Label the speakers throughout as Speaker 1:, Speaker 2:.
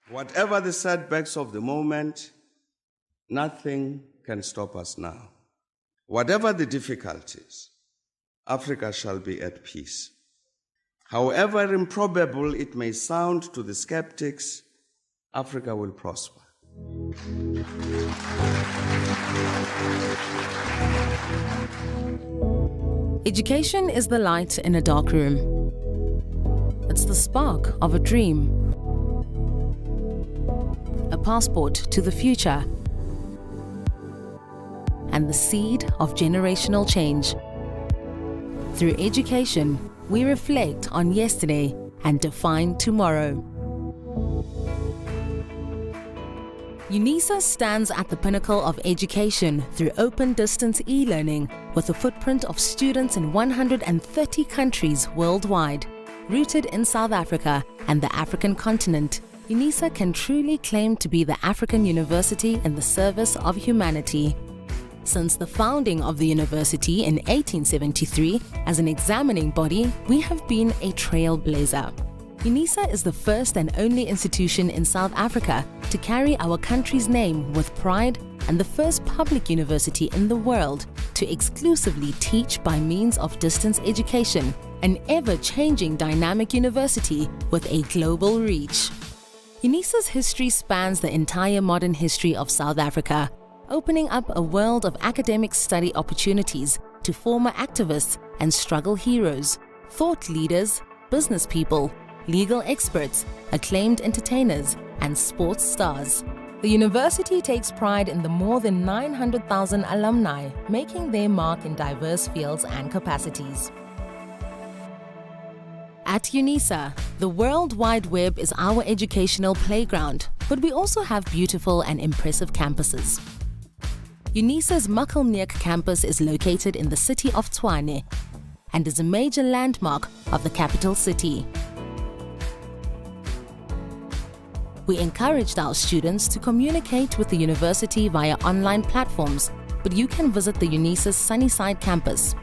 Speaker 1: Whatever the setbacks of the moment, nothing can stop us now. Whatever the difficulties, Africa shall be at peace. However improbable it may sound to the skeptics, Africa will prosper.
Speaker 2: Education is the light in a dark room. It's the spark of a dream, a passport to the future, and the seed of generational change. Through education, we reflect on yesterday and define tomorrow. Unisa stands at the pinnacle of education through open distance e-learning with a footprint of students in 130 countries worldwide. Rooted in South Africa and the African continent, Unisa can truly claim to be the African university in the service of humanity. Since the founding of the university in 1873 as an examining body, we have been a trailblazer. Unisa is the first and only institution in South Africa to carry our country's name with pride and the first public university in the world to exclusively teach by means of distance education, an ever-changing dynamic university with a global reach. Unisa's history spans the entire modern history of South Africa, opening up a world of academic study opportunities to former activists and struggle heroes, thought leaders, business people, legal experts, acclaimed entertainers, and sports stars. The university takes pride in the more than 900,000 alumni, making their mark in diverse fields and capacities. At Unisa, the World Wide Web is our educational playground, but we also have beautiful and impressive campuses. Unisa's Makkelneuk campus is located in the city of Tshwane and is a major landmark of the capital city. We encouraged our students to communicate with the university via online platforms, but you can visit the Unisa's Sunnyside campus,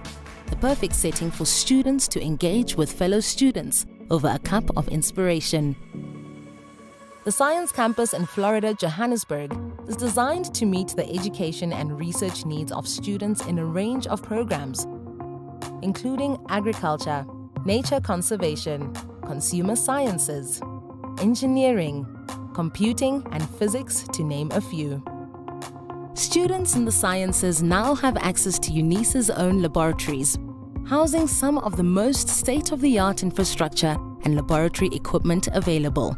Speaker 2: the perfect setting for students to engage with fellow students over a cup of inspiration. The Science Campus in Florida, Johannesburg, is designed to meet the education and research needs of students in a range of programs, including agriculture, nature conservation, consumer sciences, engineering, computing, and physics, to name a few. Students in the sciences now have access to Unisa's own laboratories, housing some of the most state-of-the-art infrastructure and laboratory equipment available.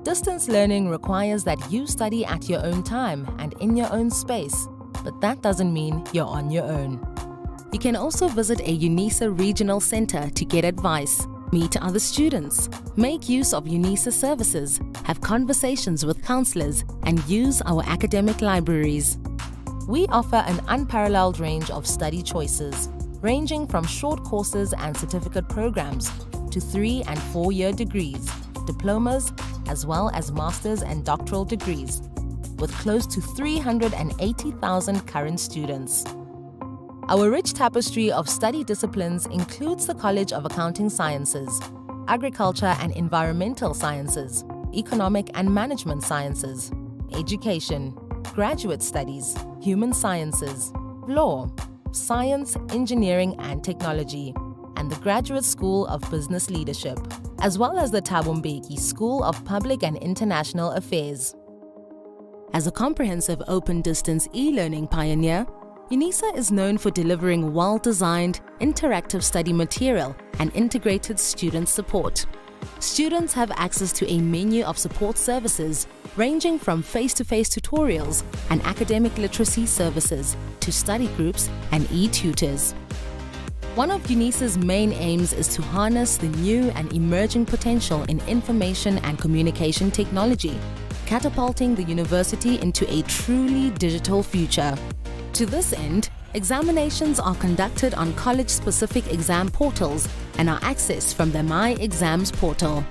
Speaker 2: Distance learning requires that you study at your own time and in your own space, but that doesn't mean you're on your own. You can also visit a Unisa regional center to get advice, meet other students, make use of Unisa services, have conversations with counselors, and use our academic libraries. We offer an unparalleled range of study choices, ranging from short courses and certificate programs to 3- and 4-year degrees, diplomas, as well as master's and doctoral degrees, with close to 380,000 current students. Our rich tapestry of study disciplines includes the College of Accounting Sciences, Agriculture and Environmental Sciences, Economic and Management Sciences, Education, Graduate Studies, Human Sciences, Law, Science, Engineering and Technology, and the Graduate School of Business Leadership, as well as the Thabo Mbeki School of Public and International Affairs. As a comprehensive open-distance e-learning pioneer, Unisa is known for delivering well-designed, interactive study material and integrated student support. Students have access to a menu of support services ranging from face-to-face tutorials and academic literacy services to study groups and e-tutors. One of Unisa's main aims is to harness the new and emerging potential in information and communication technology, catapulting the university into a truly digital future. To this end, examinations are conducted on college-specific exam portals and are accessed from the My Exams portal.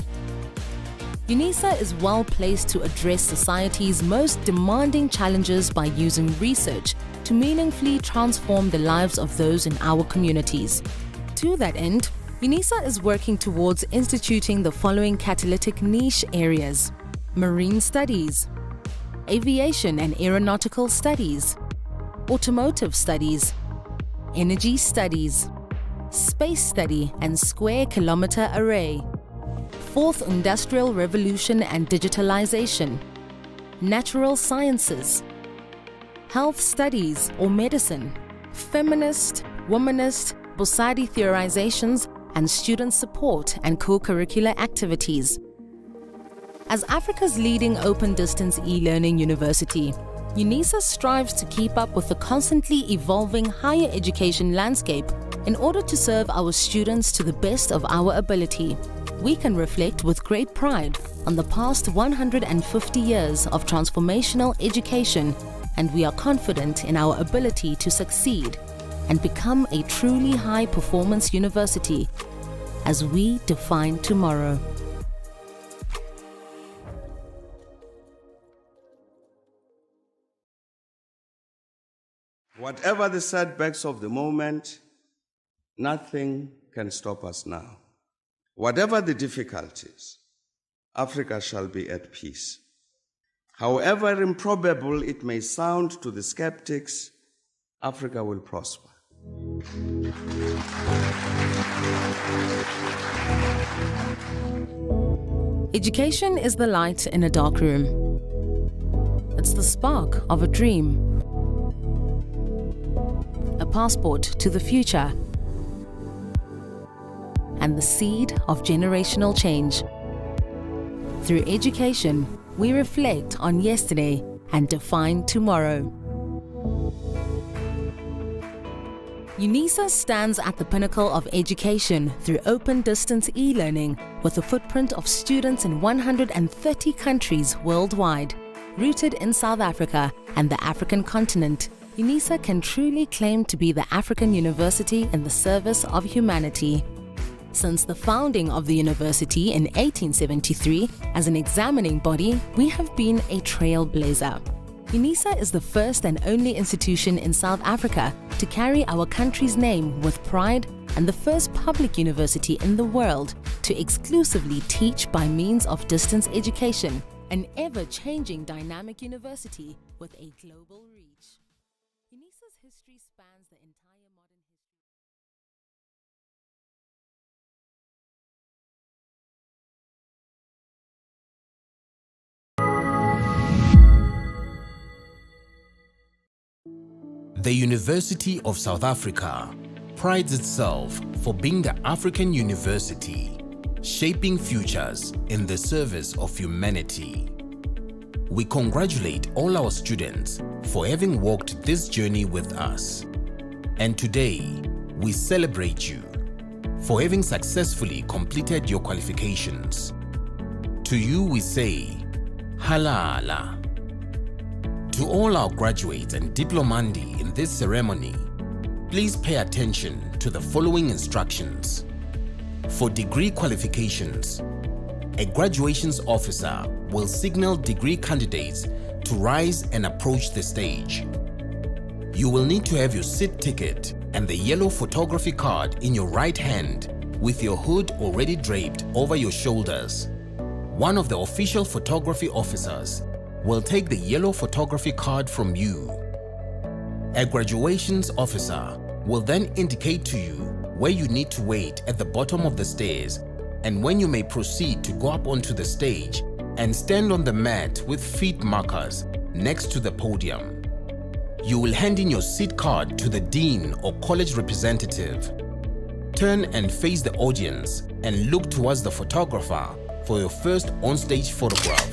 Speaker 2: Unisa is well placed to address society's most demanding challenges by using research to meaningfully transform the lives of those in our communities. To that end, Unisa is working towards instituting the following catalytic niche areas: marine studies, aviation and aeronautical studies, automotive studies, energy studies, space study and square kilometer array, fourth industrial revolution and digitalization, natural sciences, health studies or medicine, feminist, womanist, Bosadi theorizations, and student support and co-curricular activities. As Africa's leading open-distance e-learning university, Unisa strives to keep up with the constantly evolving higher education landscape in order to serve our students to the best of our ability. We can reflect with great pride on the past 150 years of transformational education, and we are confident in our ability to succeed and become a truly high-performance university as we define tomorrow.
Speaker 1: Whatever the setbacks of the moment, nothing can stop us now. Whatever the difficulties, Africa shall be at peace. However improbable it may sound to the skeptics, Africa will prosper.
Speaker 2: Education is the light in a dark room. It's the spark of a dream, a passport to the future, and the seed of generational change. Through education, we reflect on yesterday and define tomorrow. Unisa stands at the pinnacle of education through open distance e-learning with a footprint of students in 130 countries worldwide. Rooted in South Africa and the African continent, Unisa can truly claim to be the African university in the service of humanity. Since the founding of the university in 1873, as an examining body, we have been a trailblazer. Unisa is the first and only institution in South Africa to carry our country's name with pride and the first public university in the world to exclusively teach by means of distance education, an ever-changing dynamic university with a global reach. Unisa's history spans the entire modern history.
Speaker 3: The University of South Africa prides itself for being the African university, shaping futures in the service of humanity. We congratulate all our students for having walked this journey with us. And today, we celebrate you for having successfully completed your qualifications. To you we say, Halala. To all our graduates and diplomandi in this ceremony, please pay attention to the following instructions. For degree qualifications, a graduations officer will signal degree candidates to rise and approach the stage. You will need to have your seat ticket and the yellow photography card in your right hand with your hood already draped over your shoulders. One of the official photography officers will take the yellow photography card from you. A graduations officer will then indicate to you where you need to wait at the bottom of the stairs and when you may proceed to go up onto the stage and stand on the mat with feet markers next to the podium. You will hand in your seat card to the dean or college representative. Turn and face the audience and look towards the photographer for your first onstage photograph.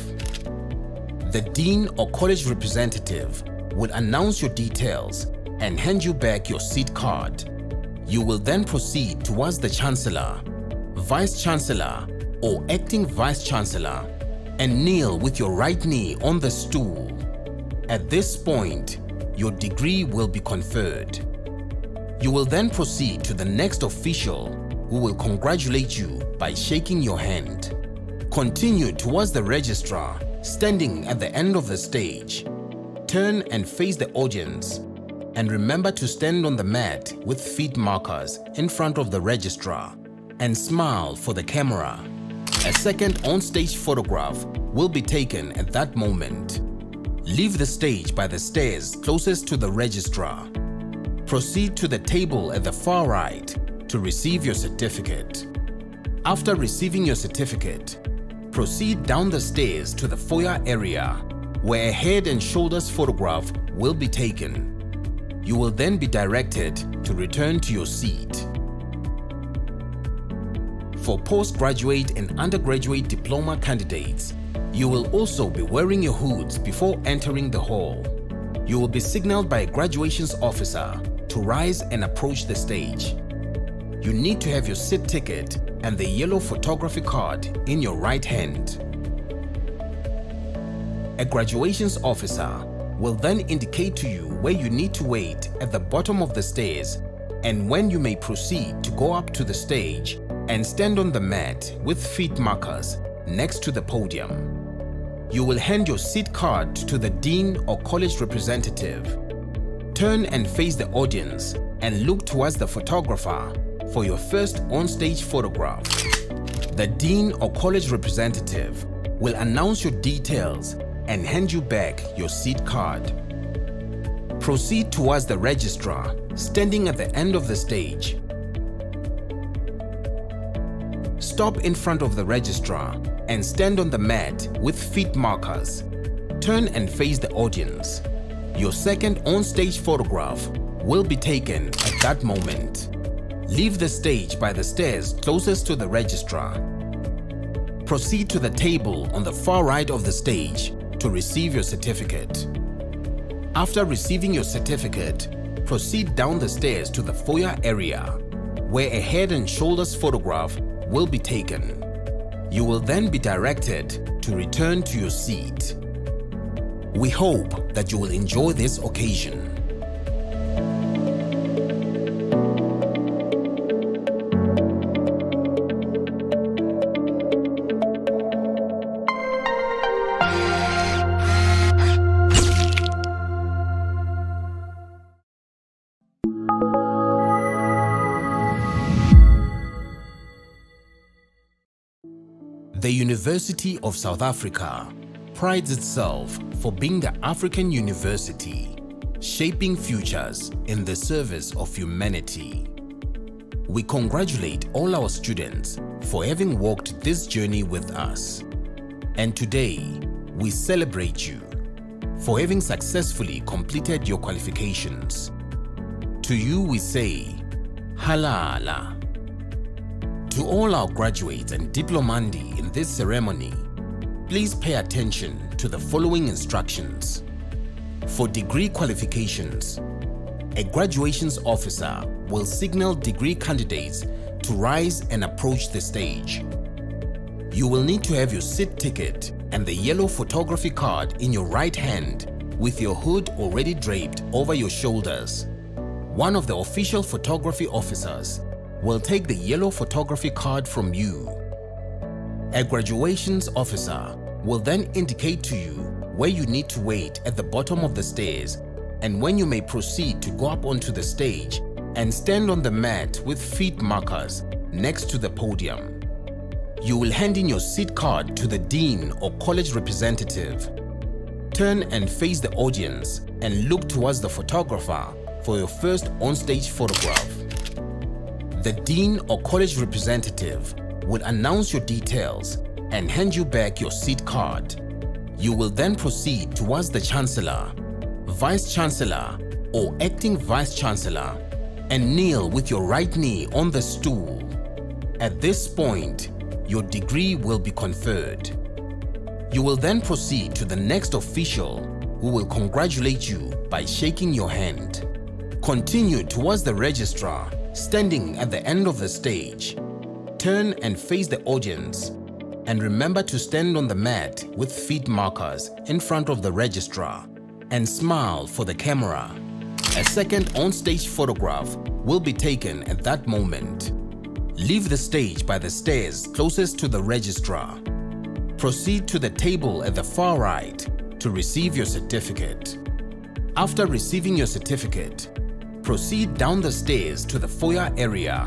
Speaker 3: The dean or college representative will announce your details and hand you back your seat card. You will then proceed towards the Chancellor, Vice Chancellor or Acting Vice Chancellor and kneel with your right knee on the stool. At this point, your degree will be conferred. You will then proceed to the next official who will congratulate you by shaking your hand. Continue towards the registrar standing at the end of the stage. Turn and face the audience and remember to stand on the mat with feet markers in front of the registrar and smile for the camera. A second on-stage photograph will be taken at that moment. Leave the stage by the stairs closest to the registrar. Proceed to the table at the far right to receive your certificate. After receiving your certificate, proceed down the stairs to the foyer area where a head and shoulders photograph will be taken. You will then be directed to return to your seat. For postgraduate and undergraduate diploma candidates, you will also be wearing your hoods before entering the hall. You will be signaled by a graduations officer to rise and approach the stage. You need to have your seat ticket and the yellow photography card in your right hand. A graduations officer will then indicate to you where you need to wait at the bottom of the stairs and when you may proceed to go up to the stage and stand on the mat with feet markers next to the podium. You will hand your seat card to the dean or college representative. Turn and face the audience and look towards the photographer for your first on-stage photograph. The dean or college representative will announce your details and hand you back your seat card. Proceed towards the registrar standing at the end of the stage. Stop in front of the registrar and stand on the mat with feet markers. Turn and face the audience. Your second on-stage photograph will be taken at that moment. Leave the stage by the stairs closest to the registrar. Proceed to the table on the far right of the stage to receive your certificate. After receiving your certificate, proceed down the stairs to the foyer area where a head and shoulders photograph will be taken. You will then be directed to return to your seat. We hope that you will enjoy this occasion. The University of South Africa prides itself for being the African university, shaping futures in the service of humanity. We congratulate all our students for having walked this journey with us. And today, we celebrate you for having successfully completed your qualifications. To you we say, Halala. To all our graduates and diplomandi in this ceremony, please pay attention to the following instructions. For degree qualifications, a graduations officer will signal degree candidates to rise and approach the stage. You will need to have your seat ticket and the yellow photography card in your right hand with your hood already draped over your shoulders. One of the official photography officers will take the yellow photography card from you. A graduations officer will then indicate to you where you need to wait at the bottom of the stairs and when you may proceed to go up onto the stage and stand on the mat with feet markers next to the podium. You will hand in your seat card to the dean or college representative. Turn and face the audience and look towards the photographer for your first on-stage photograph. The dean or college representative will announce your details and hand you back your seat card. You will then proceed towards the Chancellor, Vice Chancellor or Acting Vice Chancellor and kneel with your right knee on the stool. At this point, your degree will be conferred. You will then proceed to the next official who will congratulate you by shaking your hand. Continue towards the registrar standing at the end of the stage. Turn and face the audience and remember to stand on the mat with feet markers in front of the registrar and smile for the camera. A second on-stage photograph will be taken at that moment. Leave the stage by the stairs closest to the registrar. Proceed to the table at the far right to receive your certificate. After receiving your certificate, proceed down the stairs to the foyer area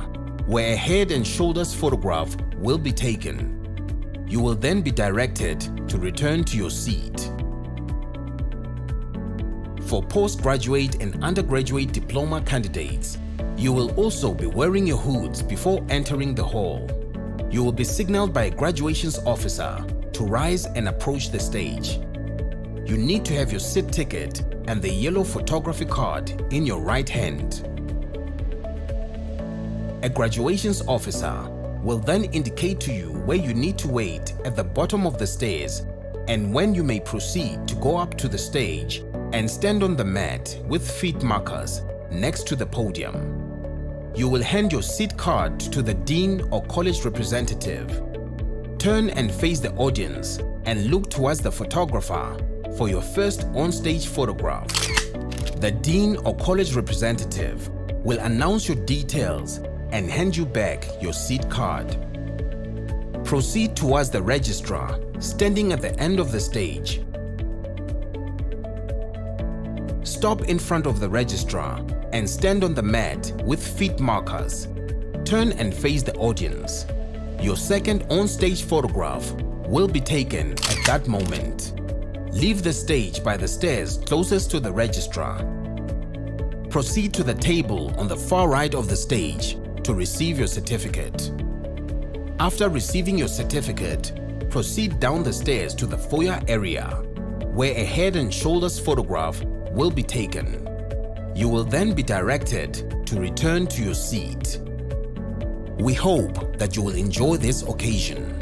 Speaker 3: where a head and shoulders photograph will be taken. You will then be directed to return to your seat. For postgraduate and undergraduate diploma candidates, you will also be wearing your hoods before entering the hall. You will be signaled by a graduations officer to rise and approach the stage. You need to have your seat ticket and the yellow photography card in your right hand. A graduations officer will then indicate to you where you need to wait at the bottom of the stairs and when you may proceed to go up to the stage and stand on the mat with feet markers next to the podium. You will hand your seat card to the dean or college representative. Turn and face the audience and look towards the photographer for your first on-stage photograph. The dean or college representative will announce your details and hand you back your seat card. Proceed towards the registrar standing at the end of the stage. Stop in front of the registrar and stand on the mat with feet markers. Turn and face the audience. Your second on-stage photograph will be taken at that moment. Leave the stage by the stairs closest to the registrar. Proceed to the table on the far right of the stage to receive your certificate. After receiving your certificate, proceed down the stairs to the foyer area, where a head and shoulders photograph will be taken. You will then be directed to return to your seat. We hope that you will enjoy this occasion.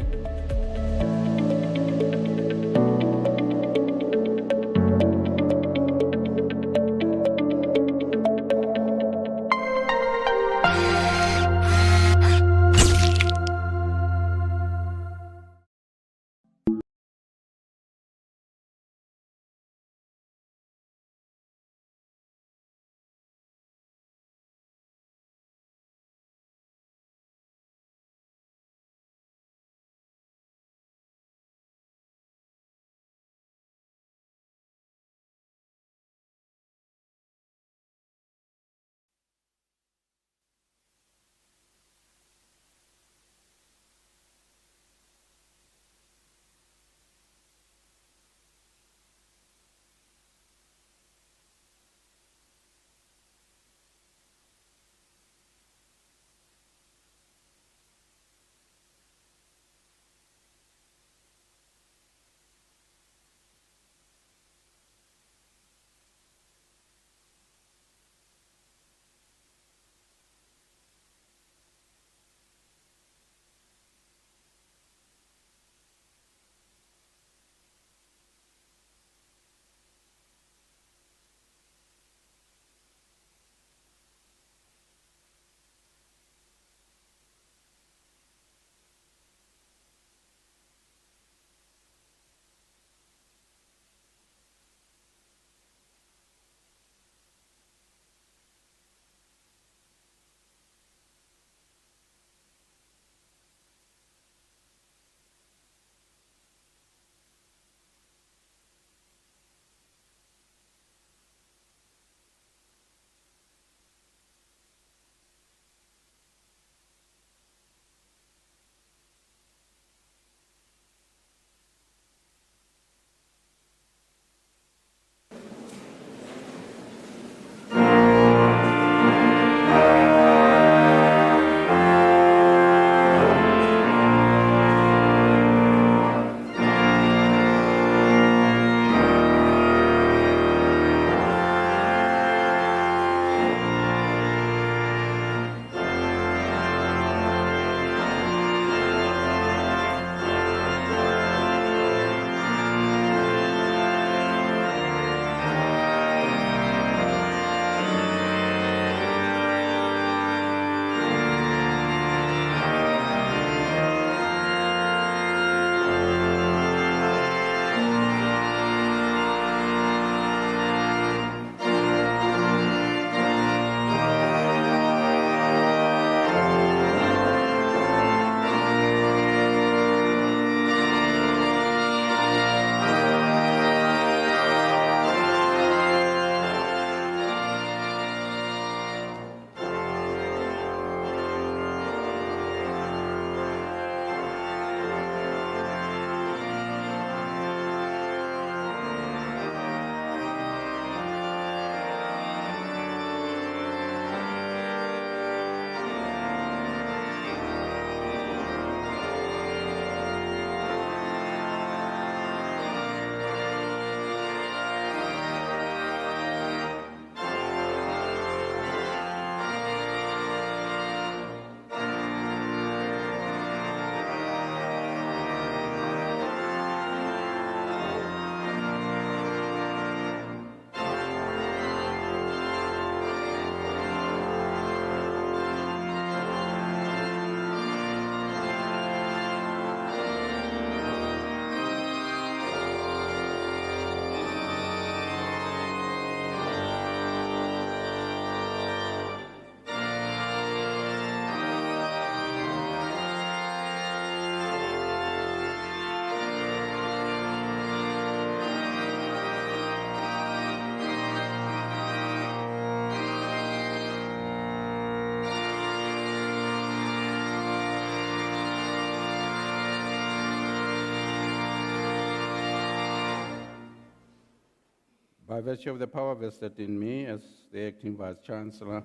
Speaker 4: By virtue of the power vested in me as the acting Vice-Chancellor,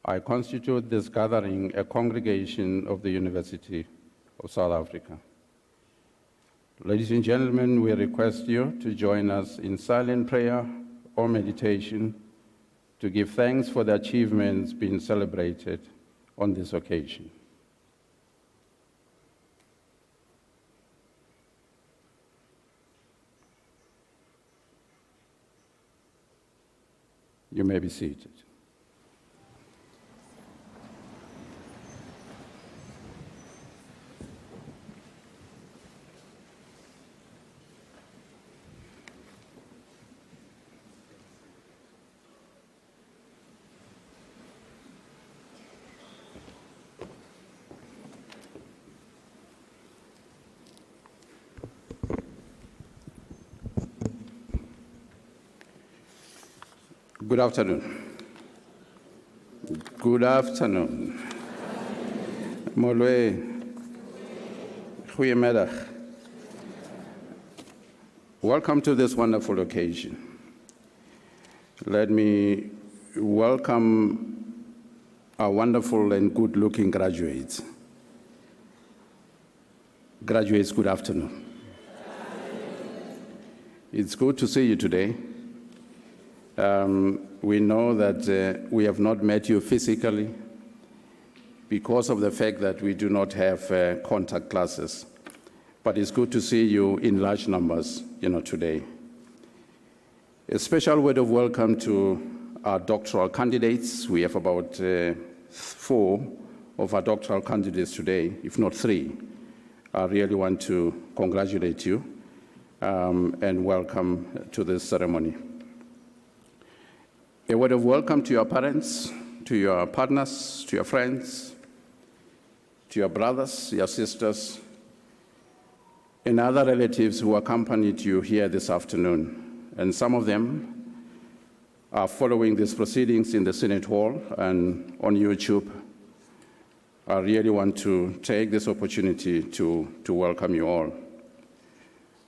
Speaker 4: I constitute this gathering a congregation of the University of South Africa. Ladies and gentlemen, we request you to join us in silent prayer or meditation to give thanks for the achievements being celebrated on this occasion. You may be seated. Good afternoon. Good afternoon. Molwe. Goedemiddag. Welcome to this wonderful occasion. Let me welcome our wonderful and good-looking graduates. Graduates, good afternoon. It's good to see you today. We know that we have not met you physically because of the fact that we do not have contact classes. But it's good to see you in large numbers, today. A special word of welcome to our doctoral candidates. We have about 4 of our doctoral candidates today, if not 3. I really want to congratulate you and welcome to this ceremony. A word of welcome to your parents, to your partners, to your friends, to your brothers, your sisters, and other relatives who accompanied you here this afternoon. And some of them are following these proceedings in the Senate Hall and on YouTube. I really want to take this opportunity to welcome you all.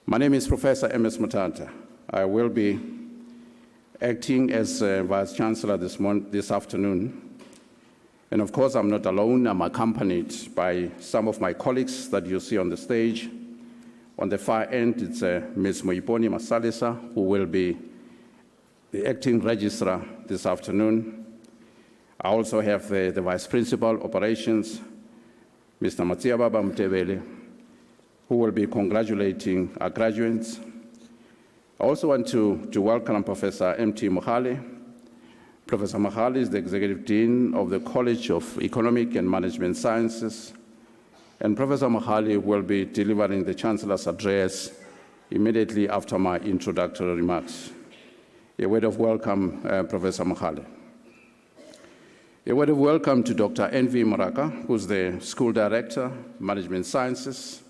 Speaker 4: My name is Professor M.S. Mutata. I will be acting as Vice-Chancellor this afternoon. And of course, I'm not alone. I'm accompanied by some of my colleagues that you see on the stage. On the far end, it's Ms. Moiponi Masalisa, who will be the acting registrar this afternoon. I also have the Vice Principal Operations, Mr. Matsiababa Mtebele, who will be congratulating our graduates. I also want to welcome Professor M.T. Mohale. Professor Mohale is the Executive Dean of the College of Economic and Management Sciences. And Professor Mohale will be delivering the Chancellor's address immediately after my introductory remarks. A word of welcome, Professor Mohale. A word of welcome to Dr. N.V. Moraka, who's the School Director, Management Sciences.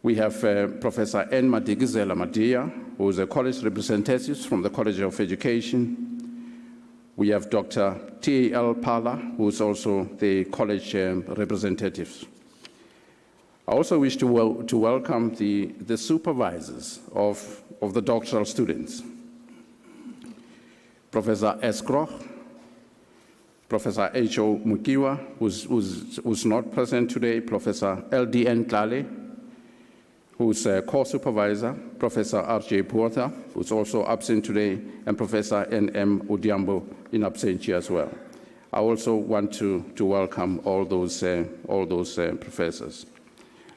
Speaker 4: We have Professor N. Madigizela Madia, who is a college representative from the College of Education. We have Dr. T.A.L. Pala, who is also the college representative. I also wish to welcome the supervisors of the doctoral students. Professor S. Kroch, Professor H.O. Mukiwa, who's not present today, Professor L.D.N. Tlale, who's a co-supervisor, Professor R.J. Puotha, who's also absent today, and Professor N.M. Udiambo in absentia as well. I also want to welcome all those professors.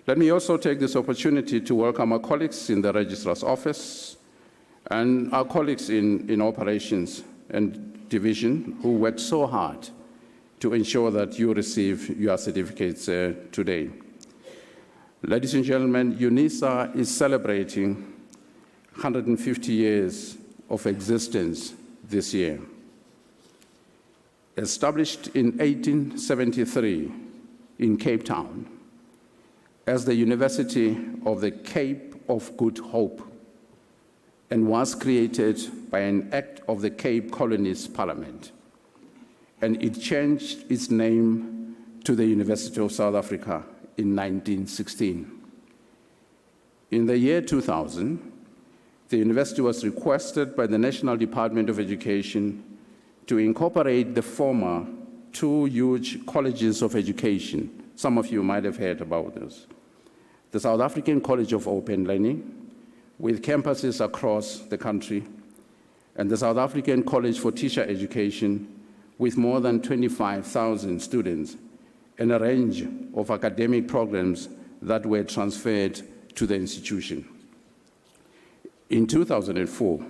Speaker 4: Let me also take this opportunity to welcome our colleagues in the Registrar's Office and our colleagues in Operations and Division who worked so hard to ensure that you receive your certificates today. Ladies and gentlemen, Unisa is celebrating 150 years of existence this year. Established in 1873 in Cape Town as the University of the Cape of Good Hope, and was created by an act of the Cape Colonies Parliament. And it changed its name to the University of South Africa in 1916. In the year 2000, the university was requested by the National Department of Education to incorporate the former two huge colleges of education. Some of you might have heard about this. The South African College of Open Learning, with campuses across the country, and the South African College for Teacher Education, with more than 25,000 students and a range of academic programs that were transferred to the institution. In 2004,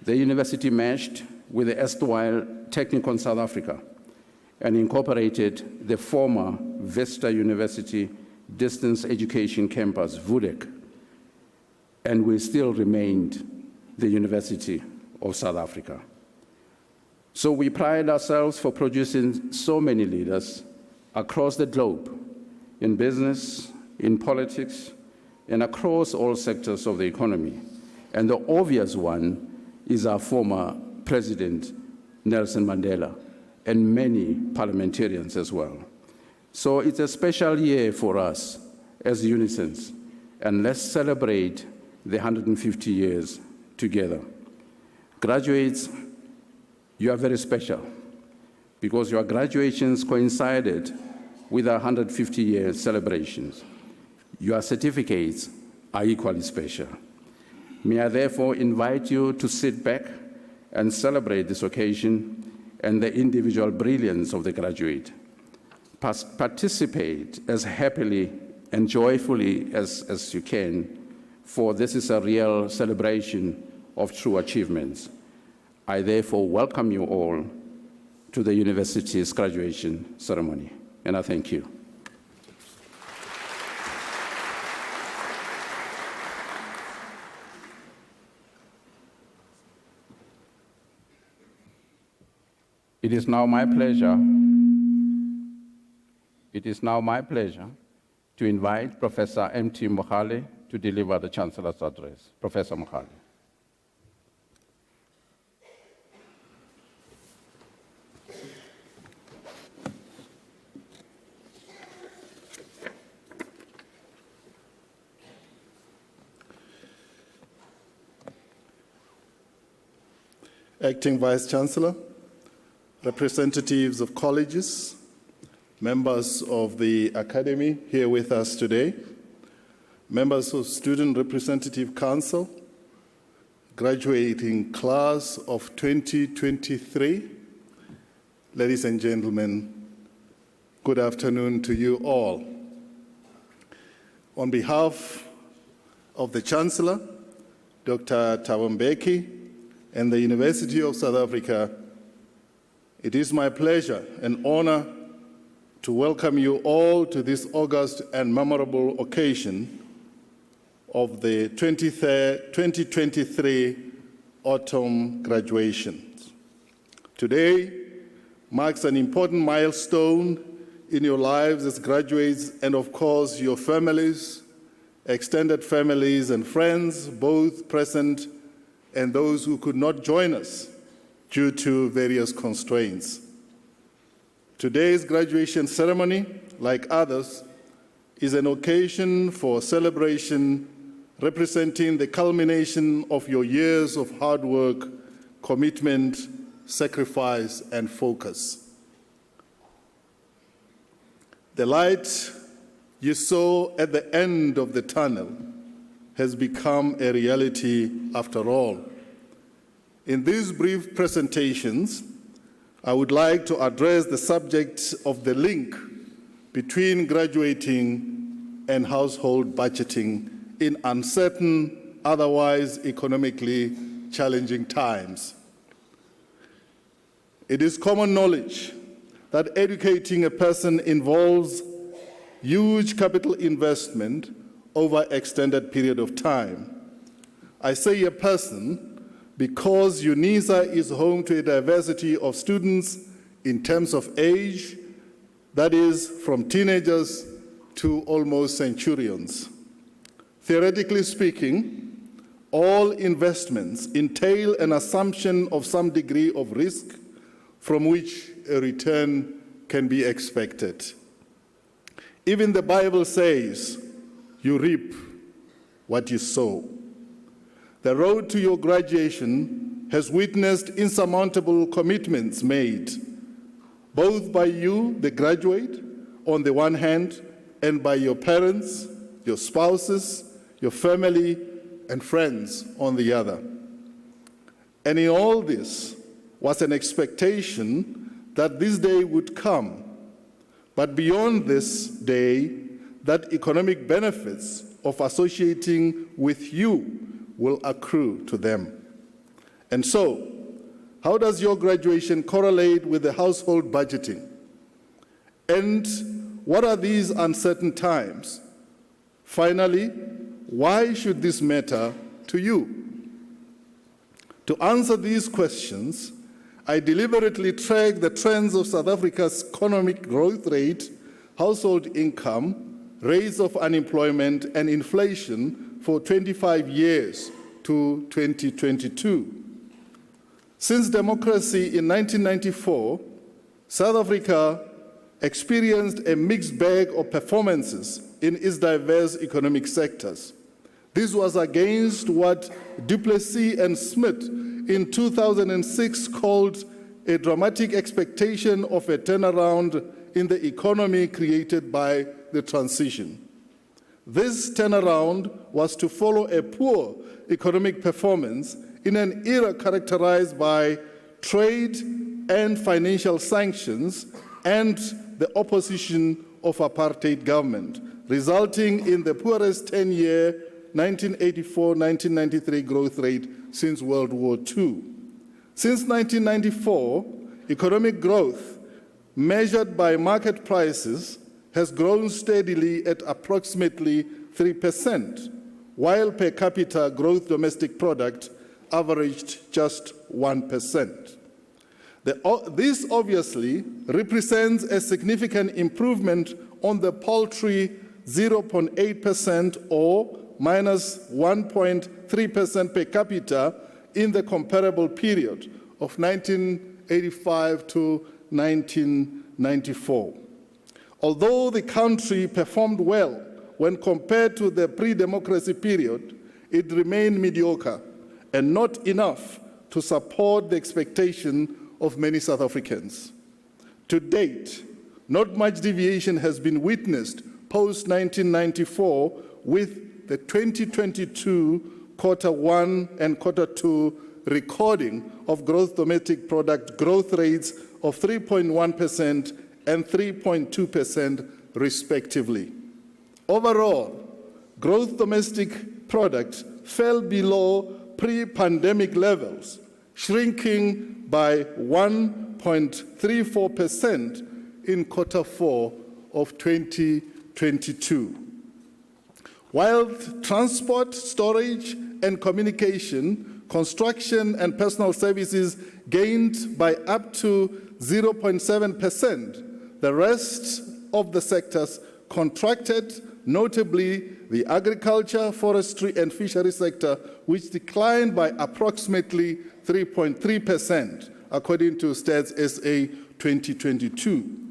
Speaker 4: the university merged with the erstwhile Technikon South Africa and incorporated the former Vista University Distance Education Campus, VUDEC, and we still remained the University of South Africa. So we pride ourselves for producing so many leaders across the globe, in business, in politics, and across all sectors of the economy. And the obvious one is our former President, Nelson Mandela, and many parliamentarians as well. So it's a special year for us as Unisans, and let's celebrate the 150 years together. Graduates, you are very special because your graduations coincided with our 150-year celebrations. Your certificates are equally special. May I therefore invite you to sit back and celebrate this occasion and the individual brilliance of the graduate. Participate as happily and joyfully as you can, for this is a real celebration of true achievements. I therefore welcome you all to the university's graduation ceremony, and I thank you. It is now my pleasure to invite Professor M.T. Mohale to deliver the Chancellor's address. Professor Mohale.
Speaker 5: Acting Vice-Chancellor, representatives of colleges, members of the Academy here with us today, members of Student Representative Council, graduating class of 2023, ladies and gentlemen, good afternoon to you all. On behalf of the Chancellor, Dr. Thabo Mbeki, and the University of South Africa, it is my pleasure and honor to welcome you all to this august and memorable occasion of the 2023 autumn graduations. Today marks an important milestone in your lives as graduates and, of course, your families, extended families and friends, both present and those who could not join us due to various constraints. Today's graduation ceremony, like others, is an occasion for celebration representing the culmination of your years of hard work, commitment, sacrifice, and focus. The light you saw at the end of the tunnel has become a reality after all. In these brief presentations, I would like to address the subject of the link between graduating and household budgeting in uncertain, otherwise economically challenging times. It is common knowledge that educating a person involves huge capital investment over an extended period of time. I say a person because Unisa is home to a diversity of students in terms of age, that is, from teenagers to almost centurions. Theoretically speaking, all investments entail an assumption of some degree of risk from which a return can be expected. Even the Bible says, you reap what you sow. The road to your graduation has witnessed insurmountable commitments made, both by you, the graduate, on the one hand, and by your parents, your spouses, your family, and friends on the other. And in all this was an expectation that this day would come, but beyond this day, that economic benefits of associating with you will accrue to them. And so, how does your graduation correlate with the household budgeting? And what are these uncertain times? Finally, why should this matter to you? To answer these questions, I deliberately tracked the trends of South Africa's economic growth rate, household income, rates of unemployment, and inflation for 25 years to 2022. Since democracy in 1994, South Africa experienced a mixed bag of performances in its diverse economic sectors. This was against what Du Plessis and Smith in 2006 called a dramatic expectation of a turnaround in the economy created by the transition. This turnaround was to follow a poor economic performance in an era characterized by trade and financial sanctions and the opposition of apartheid government, resulting in the poorest 10-year 1984-1993 growth rate since World War II. Since 1994, economic growth measured by market prices has grown steadily at approximately 3%, while per capita gross domestic product averaged just 1%. This obviously represents a significant improvement on the paltry 0.8% or minus 1.3% per capita in the comparable period of 1985 to 1994. Although the country performed well when compared to the pre-democracy period, it remained mediocre and not enough to support the expectation of many South Africans. To date, not much deviation has been witnessed post-1994 with the 2022 quarter one and quarter two recording of gross domestic product growth rates of 3.1% and 3.2% respectively. Overall, gross domestic product fell below pre-pandemic levels, shrinking by 1.34% in quarter four of 2022. While transport, storage, and communication, construction, and personal services gained by up to 0.7%, the rest of the sectors contracted, notably the agriculture, forestry, and fishery sector, which declined by approximately 3.3%, according to Stats SA 2022.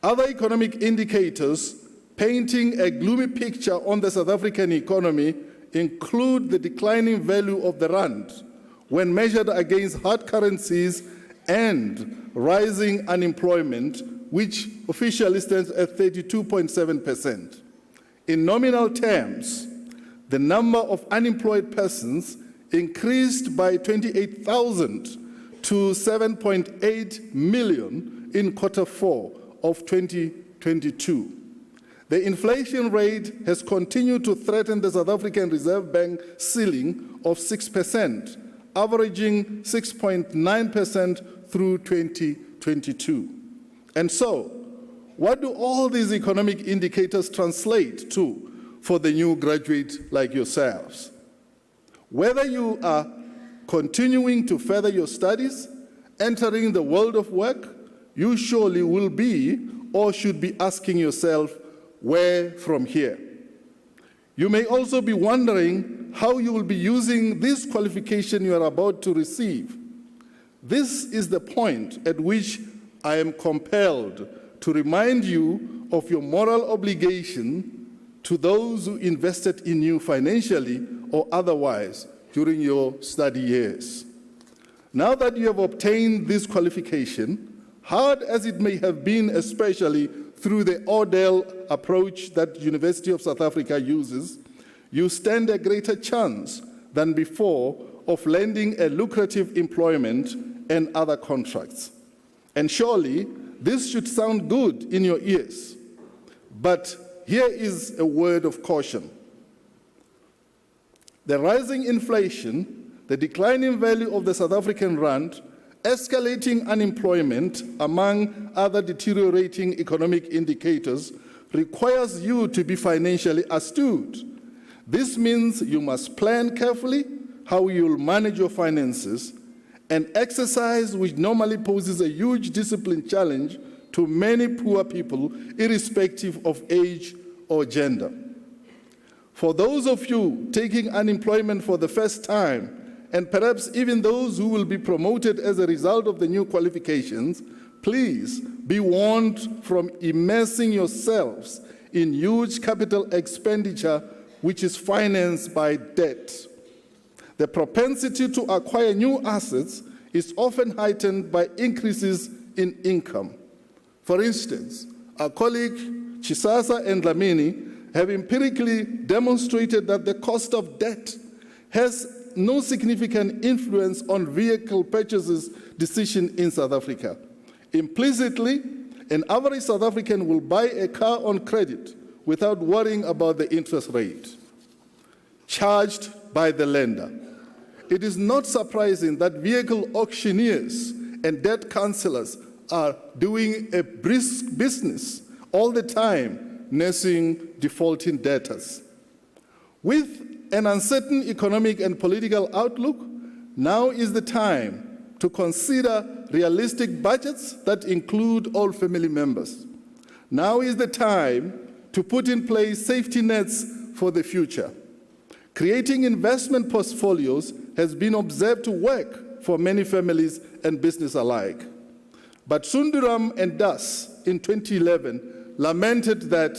Speaker 5: Other economic indicators painting a gloomy picture on the South African economy include the declining value of the rand when measured against hard currencies and rising unemployment, which officially stands at 32.7%. In nominal terms, the number of unemployed persons increased by 28,000 to 7.8 million in quarter four of 2022. The inflation rate has continued to threaten the South African Reserve Bank ceiling of 6%, averaging 6.9% through 2022. And so, what do all these economic indicators translate to for the new graduate like yourselves? Whether you are continuing to further your studies, entering the world of work, you surely will be or should be asking yourself, where from here? You may also be wondering how you will be using this qualification you are about to receive. This is the point at which I am compelled to remind you of your moral obligation to those who invested in you financially or otherwise during your study years. Now that you have obtained this qualification, hard as it may have been, especially through the ordeal approach that University of South Africa uses, you stand a greater chance than before of landing a lucrative employment and other contracts. And surely, this should sound good in your ears. But here is a word of caution. The rising inflation, the declining value of the South African rand, escalating unemployment, among other deteriorating economic indicators, requires you to be financially astute. This means you must plan carefully how you'll manage your finances, an exercise which normally poses a huge discipline challenge to many poor people, irrespective of age or gender. For those of you taking unemployment for the first time, and perhaps even those who will be promoted as a result of the new qualifications, please be warned from immersing yourselves in huge capital expenditure which is financed by debt. The propensity to acquire new assets is often heightened by increases in income. For instance, our colleague Chisasa and Lamini have empirically demonstrated that the cost of debt has no significant influence on vehicle purchases decision in South Africa. Implicitly, an average South African will buy a car on credit without worrying about the interest rate charged by the lender. It is not surprising that vehicle auctioneers and debt counselors are doing a brisk business all the time, nursing defaulting debtors. With an uncertain economic and political outlook, now is the time to consider realistic budgets that include all family members. Now is the time to put in place safety nets for the future. Creating investment portfolios has been observed to work for many families and business alike. But Sundaram and Das in 2011 lamented that,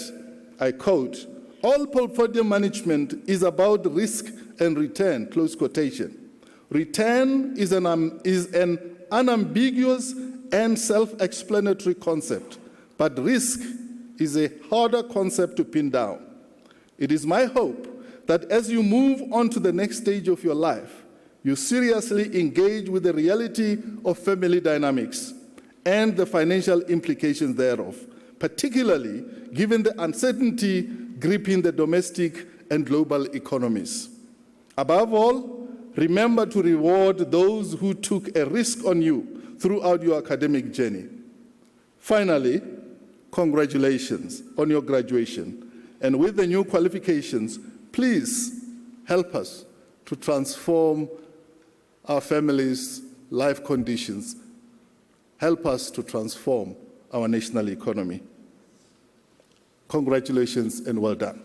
Speaker 5: I quote, "All portfolio management is about risk and return," close quotation. Return is an unambiguous and self-explanatory concept, but risk is a harder concept to pin down. It is my hope that as you move on to the next stage of your life, you seriously engage with the reality of family dynamics and the financial implications thereof, particularly given the uncertainty gripping the domestic and global economies. Above all, remember to reward those who took a risk on you throughout your academic journey. Finally, congratulations on your graduation. And with the new qualifications, please help us to transform our families' life conditions. Help us to transform our national economy. Congratulations and well done.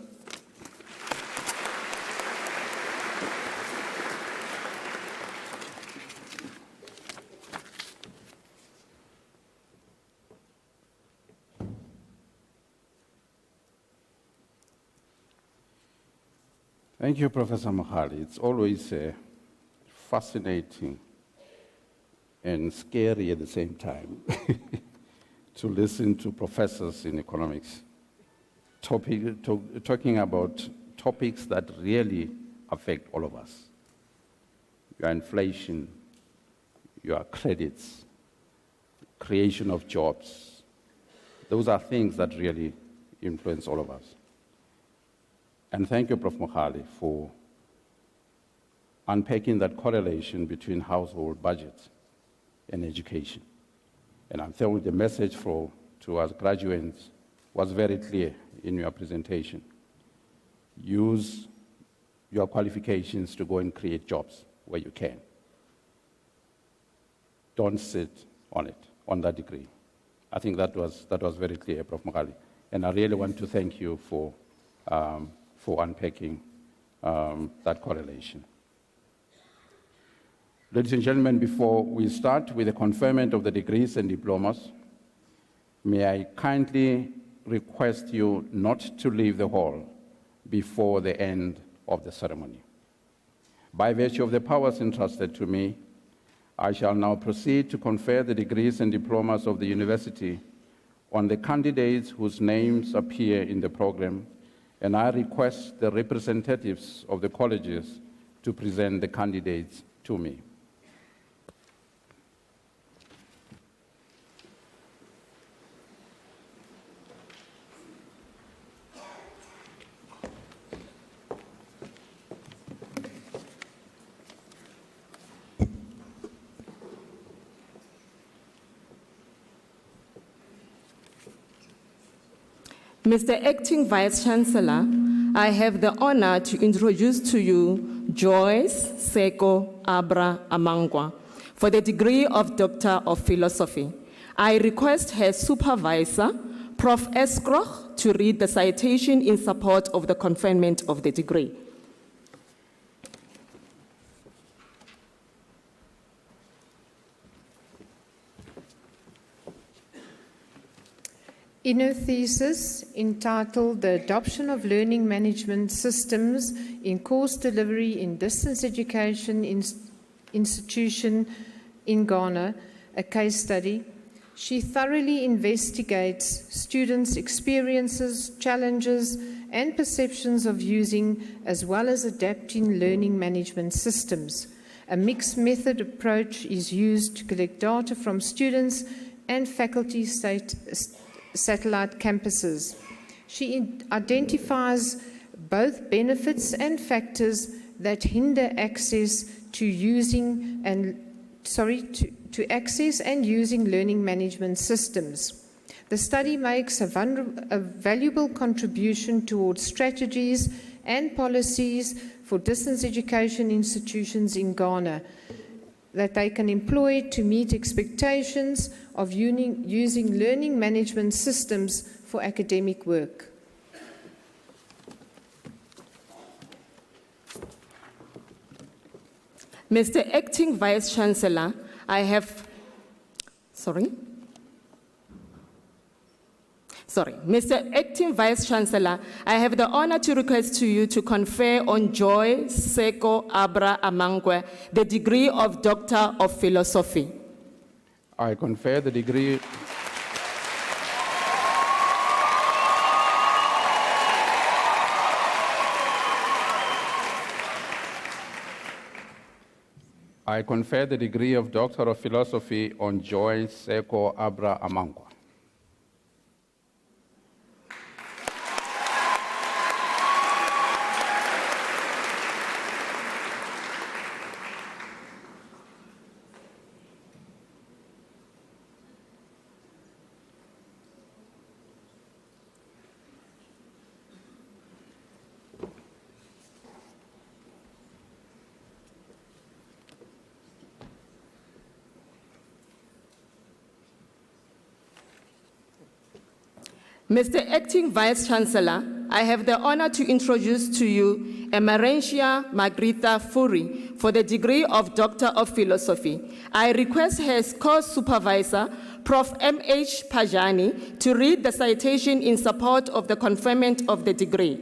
Speaker 4: Thank you, Professor Mohali. It's always fascinating and scary at the same time to listen to professors in economics talking about topics that really affect all of us. Your inflation, your credits, creation of jobs. Those are things that really influence all of us. And thank you, Prof. Mohali, for unpacking that correlation between household budgets and education. And I'm telling you, the message to our graduates was very clear in your presentation. Use your qualifications to go and create jobs where you can. Don't sit on it, on that degree. I think that was very clear, Prof. Mohali. And I really want to thank you for unpacking that correlation. Ladies and gentlemen, before we start with the conferment of the degrees and diplomas, may I kindly request you not to leave the hall before the end of the ceremony. By virtue of the powers entrusted to me, I shall now proceed to confer the degrees and diplomas of the university on the candidates whose names appear in the program, and I request the representatives of the colleges to present the candidates to me.
Speaker 6: Mr. Acting Vice-Chancellor, I have the honor to introduce to you Joyce Seko Abra Amangwa for the degree of Doctor of Philosophy. I request her supervisor, Prof. Eskroch, to read the citation in support of the conferment of the degree.
Speaker 7: In her thesis entitled The Adoption of Learning Management Systems in Course Delivery in Distance Education Institution in Ghana, a case study, she thoroughly investigates students' experiences, challenges, and perceptions of using as well as adapting learning management systems. A mixed method approach is used to collect data from students and faculty satellite campuses. She identifies both benefits and factors that hinder access to access and using learning management systems. The study makes a valuable contribution towards strategies and policies for distance education institutions in Ghana that they can employ to meet expectations of using learning management systems for academic work.
Speaker 6: Mr. Acting Vice-Chancellor, I have, Mr. Acting Vice-Chancellor, I have the honor to request to you to confer on Joy Seko Abra Amangwe the degree of Doctor of Philosophy.
Speaker 4: I confer the degree of Doctor of Philosophy on Joy Seko Abra Amangwa.
Speaker 6: Mr. Acting Vice-Chancellor, I have the honor to introduce to you Emerentia Margrethe Fourie for the degree of Doctor of Philosophy. I request her course supervisor, Prof. M.H. Pajani, to read the citation in support of the conferment of the degree.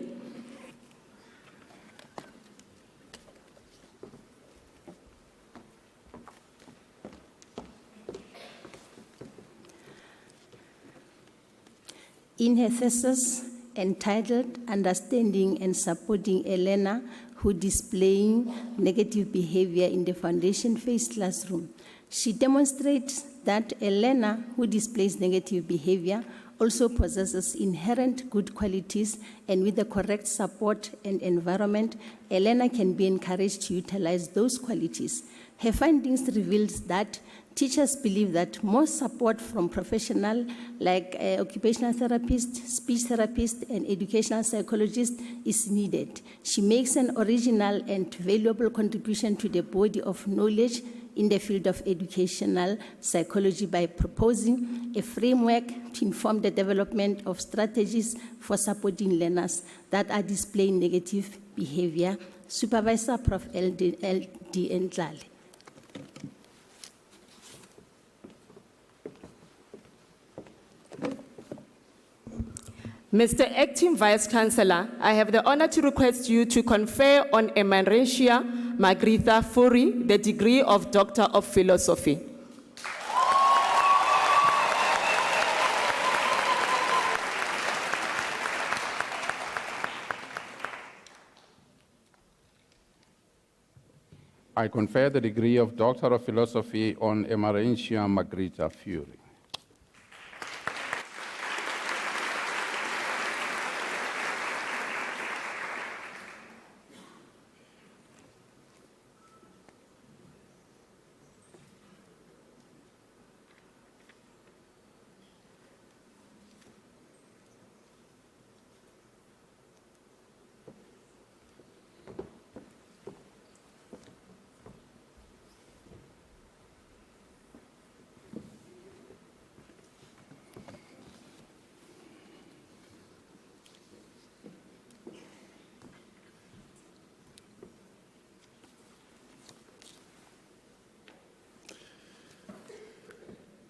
Speaker 8: In her thesis entitled Understanding and Supporting a Learner Who Displaying Negative Behavior in the Foundation Phase Classroom, she demonstrates that a learner who displays negative behavior also possesses inherent good qualities, and with the correct support and environment, a learner can be encouraged to utilize those qualities. Her findings reveals that teachers believe that more support from professionals like occupational therapists, speech therapists, and educational psychologists is needed. She makes an original and valuable contribution to the body of knowledge in the field of educational psychology by proposing a framework to inform the development of strategies for supporting learners that are displaying negative behavior. Supervisor Prof. L.D. Ntlale.
Speaker 6: Mr. Acting Vice-Chancellor, I have the honor to request you to confer on Emerentia Margrethe Fourie the degree of Doctor of Philosophy.
Speaker 4: I confer the degree of Doctor of Philosophy on Emerentia Margrethe Fourie.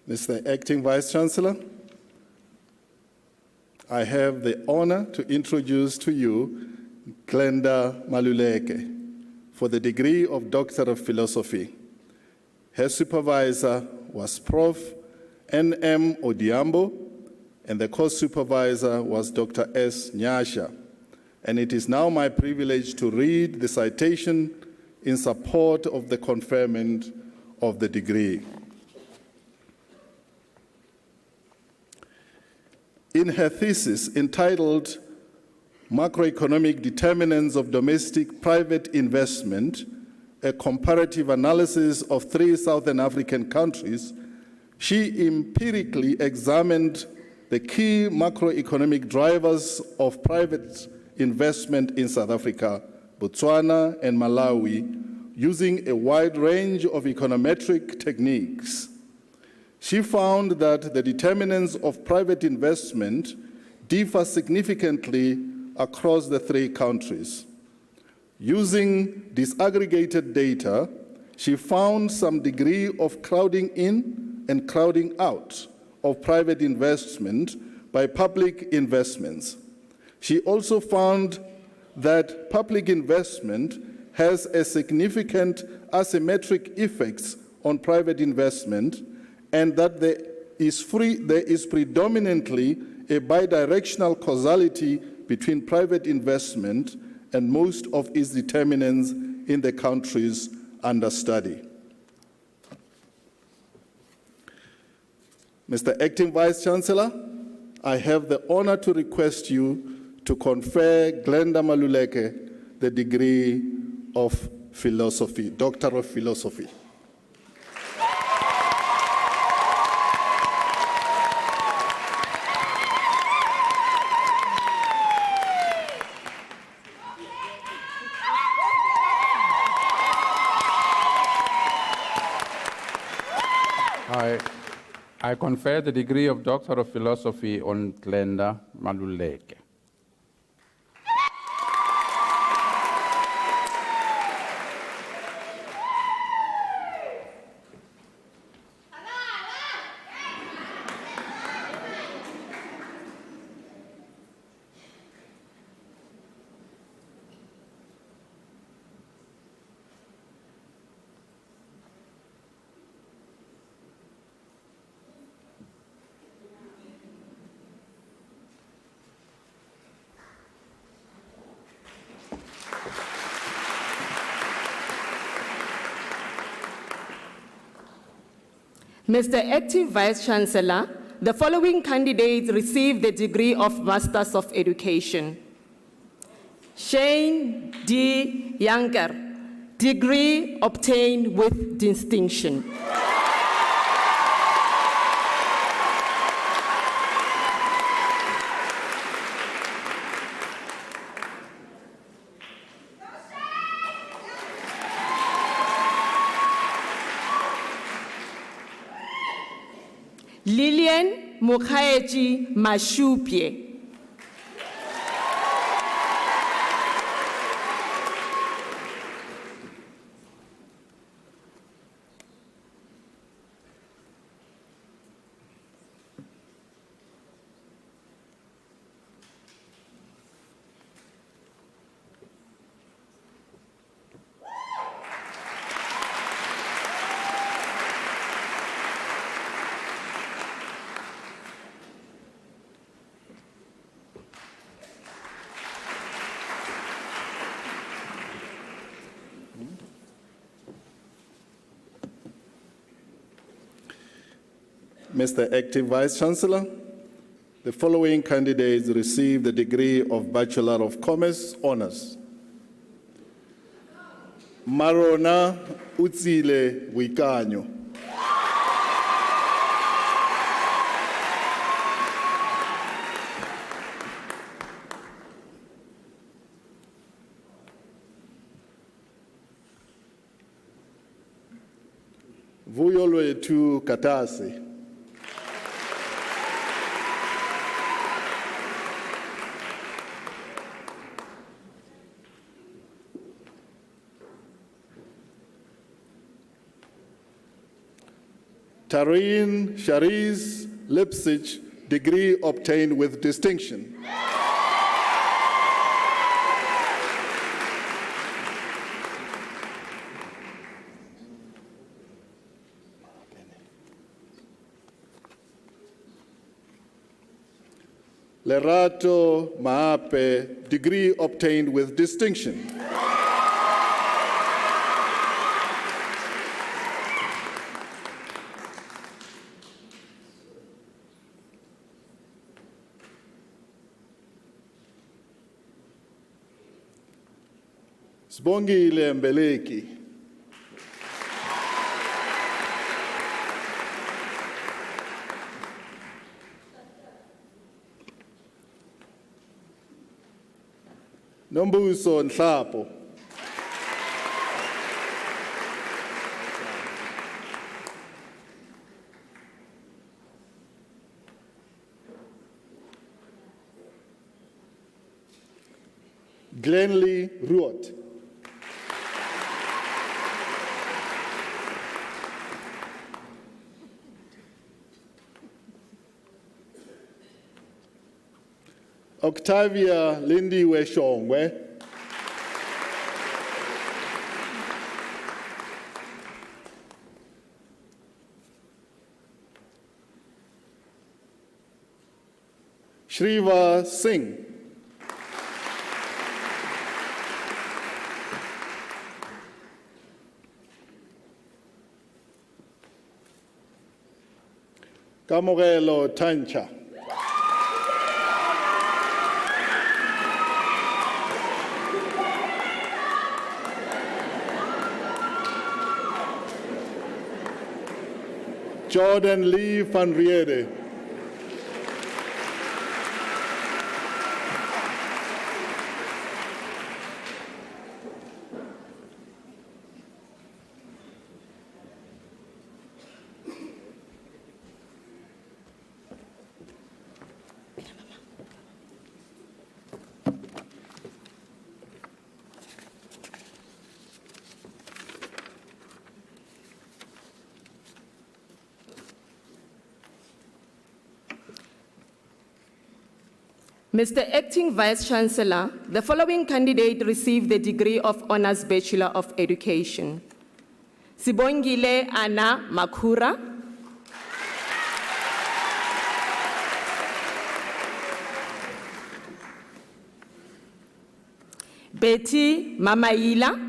Speaker 5: Mr. Acting Vice-Chancellor, I have the honor to introduce to you Glenda Maluleke for the degree of Doctor of Philosophy. Her supervisor was Prof. N.M. Odiambo, and the course supervisor was Dr. S. Nyasha. And it is now my privilege to read the citation in support of the conferment of the degree. In her thesis entitled Macroeconomic Determinants of Domestic Private Investment, a comparative analysis of 3 Southern African countries, she empirically examined the key macroeconomic drivers of private investment in South Africa, Botswana, and Malawi, using a wide range of econometric techniques. She found that the determinants of private investment differ significantly across the 3 countries. Using disaggregated data, she found some degree of crowding in and crowding out of private investment by public investments. She also found that public investment has a significant asymmetric effects on private investment, and that there is predominantly a bidirectional causality between private investment and most of its determinants in the countries under study. Mr. Acting Vice-Chancellor, I have the honor to request you to confer Glenda Maluleke the degree of Philosophy, Doctor of Philosophy.
Speaker 4: I confer the degree of Doctor of Philosophy on Glenda Maluleke.
Speaker 6: Mr. Acting Vice-Chancellor, the following candidates received the degree of Masters of Education. Shane D. Younger, degree obtained with distinction. Lillian Mukhaeji Mashupye.
Speaker 5: Mr. Acting Vice Chancellor, the following candidates received the degree of Bachelor of Commerce Honours. Marona Utsile Wikanyo. Vuyolwethu Katase. Tareen Shariz Lipsich, degree obtained with distinction. Lerato Maape, degree obtained with distinction. Sibongile Mbeleki. Nombuso Nhlapo. Glenlee Ruot. Octavia Lindy Weshongwe. Shriva Singh. Kamogelo Tancha. Jordan Lee van Riede.
Speaker 6: Mr. Acting Vice Chancellor, the following candidate received the degree of Honours Bachelor of Education. Sibongile Anna Makura. Betty Mamaila.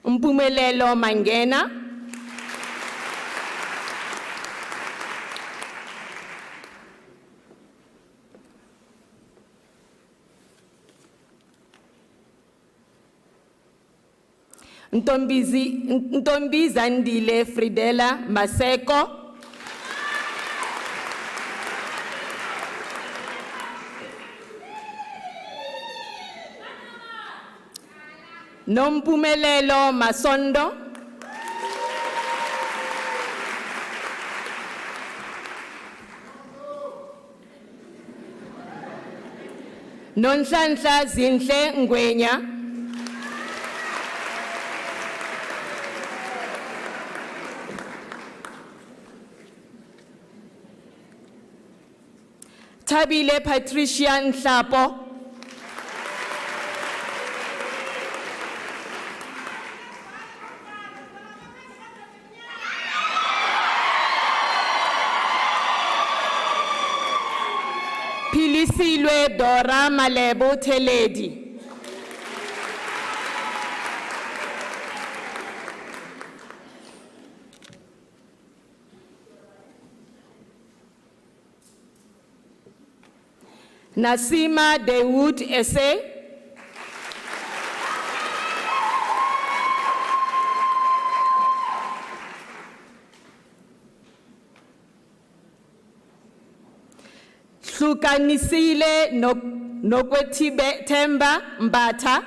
Speaker 6: Mpumelelo Mangena. Ntombi Zandile Fridela Maseko. Nompumelelo Masondo. Nonhlanhla Zinhle Ngwenya. Tabile Patricia Nhlapo. Pilisilwe Dora Malebo Teledi. Nasima Dawood Esse. Hlukanisile Nokwethemba Mbatha.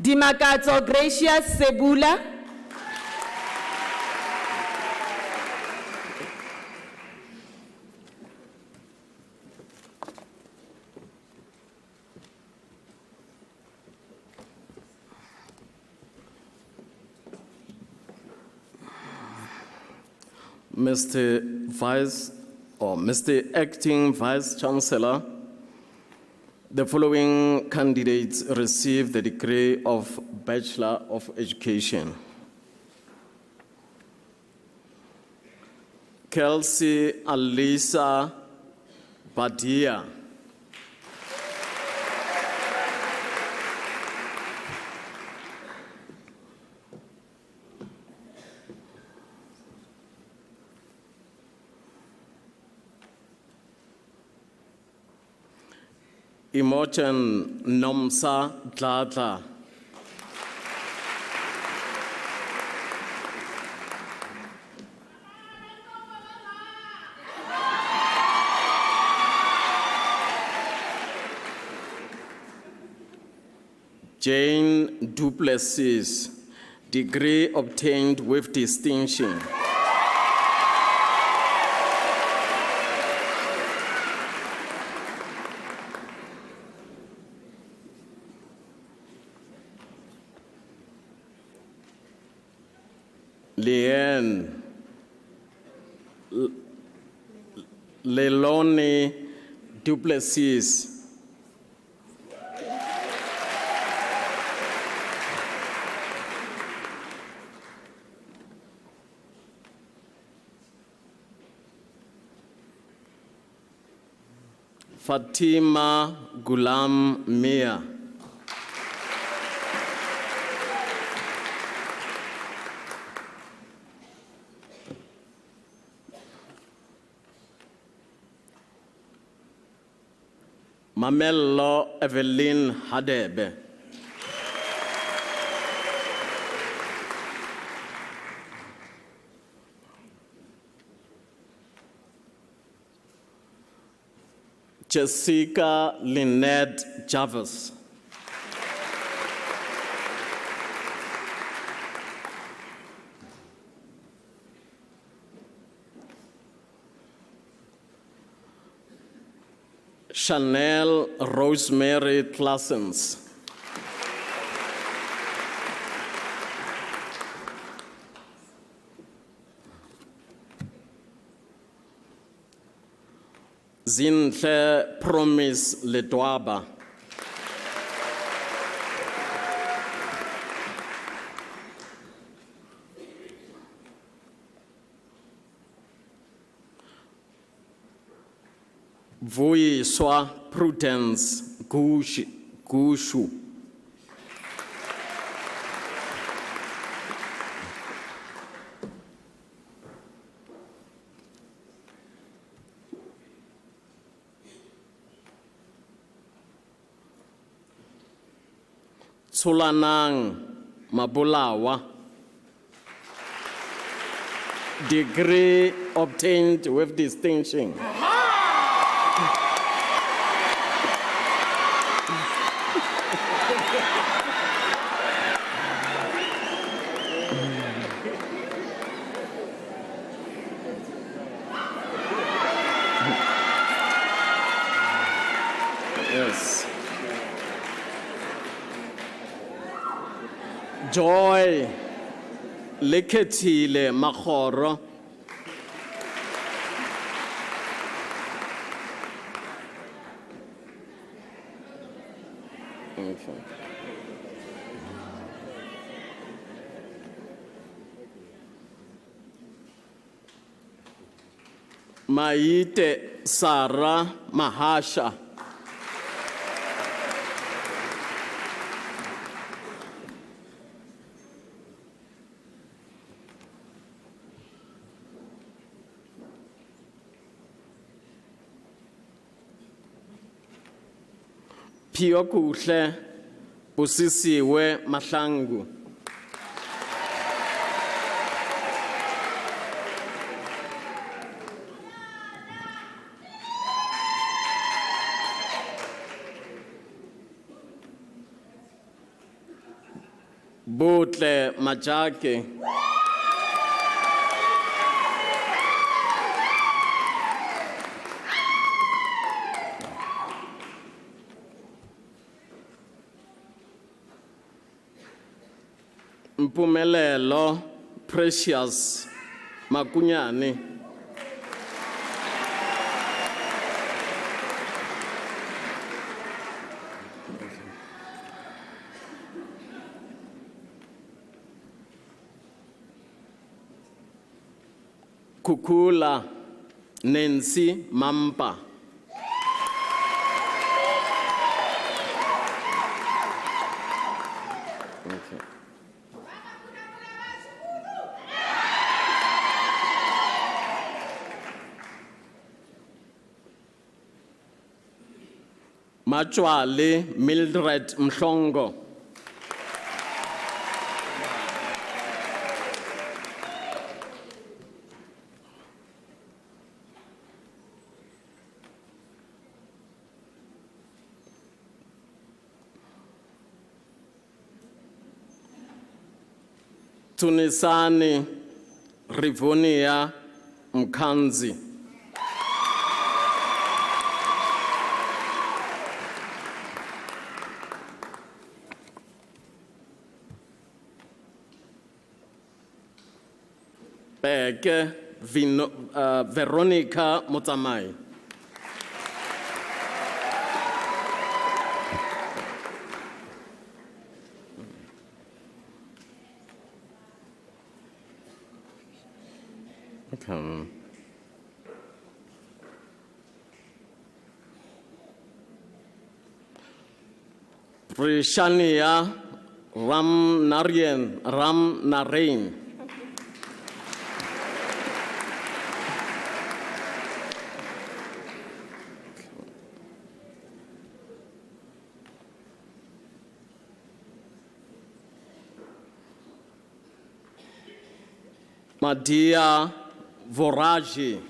Speaker 6: Dimakatso Gracious Sebula.
Speaker 9: Mr. Acting Vice Chancellor, the following candidates receive the degree of Bachelor of Education. Kelsey Alisa Badia. Imochen Nomsa Dladla. Jane Duplessis, degree obtained with distinction. Leanne Lelone Duplessis. Fatima Gulam Mia. Mamello Evelyn Hadebe. Jessica Lynette Jarvis. Chanel Rosemary Classens. Zinhle Promise Ledwaba. Vuyiswa Prudence Gushu. Tsulanang Mabulawa, degree obtained with distinction. Yes. Joy Leketile Makhoro. Okay. Maite Sarah Mahasha. Phiyokuhle Busisiwe Mahlangu. Butle Majake. Mpumelelo Precious Makunyane. Kukula Nancy Mampa. Machwale Mildred Mhlongo. Tunisani Rivonia Mkanzi. Beke Veronica Motsamai. Okay. Prishania Ram Narain. Madia Voraji.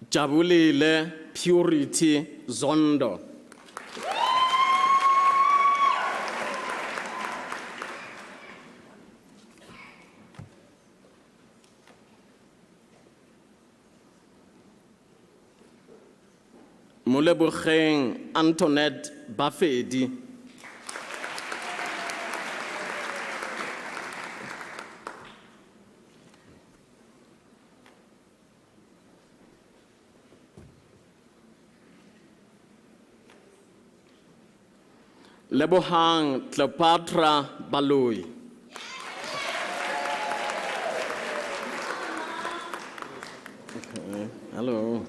Speaker 9: Jabulile Purity Zondo. Molebogeng Antoinette Bafedi. Lebohang Cleopatra Baloi. Okay. Hello.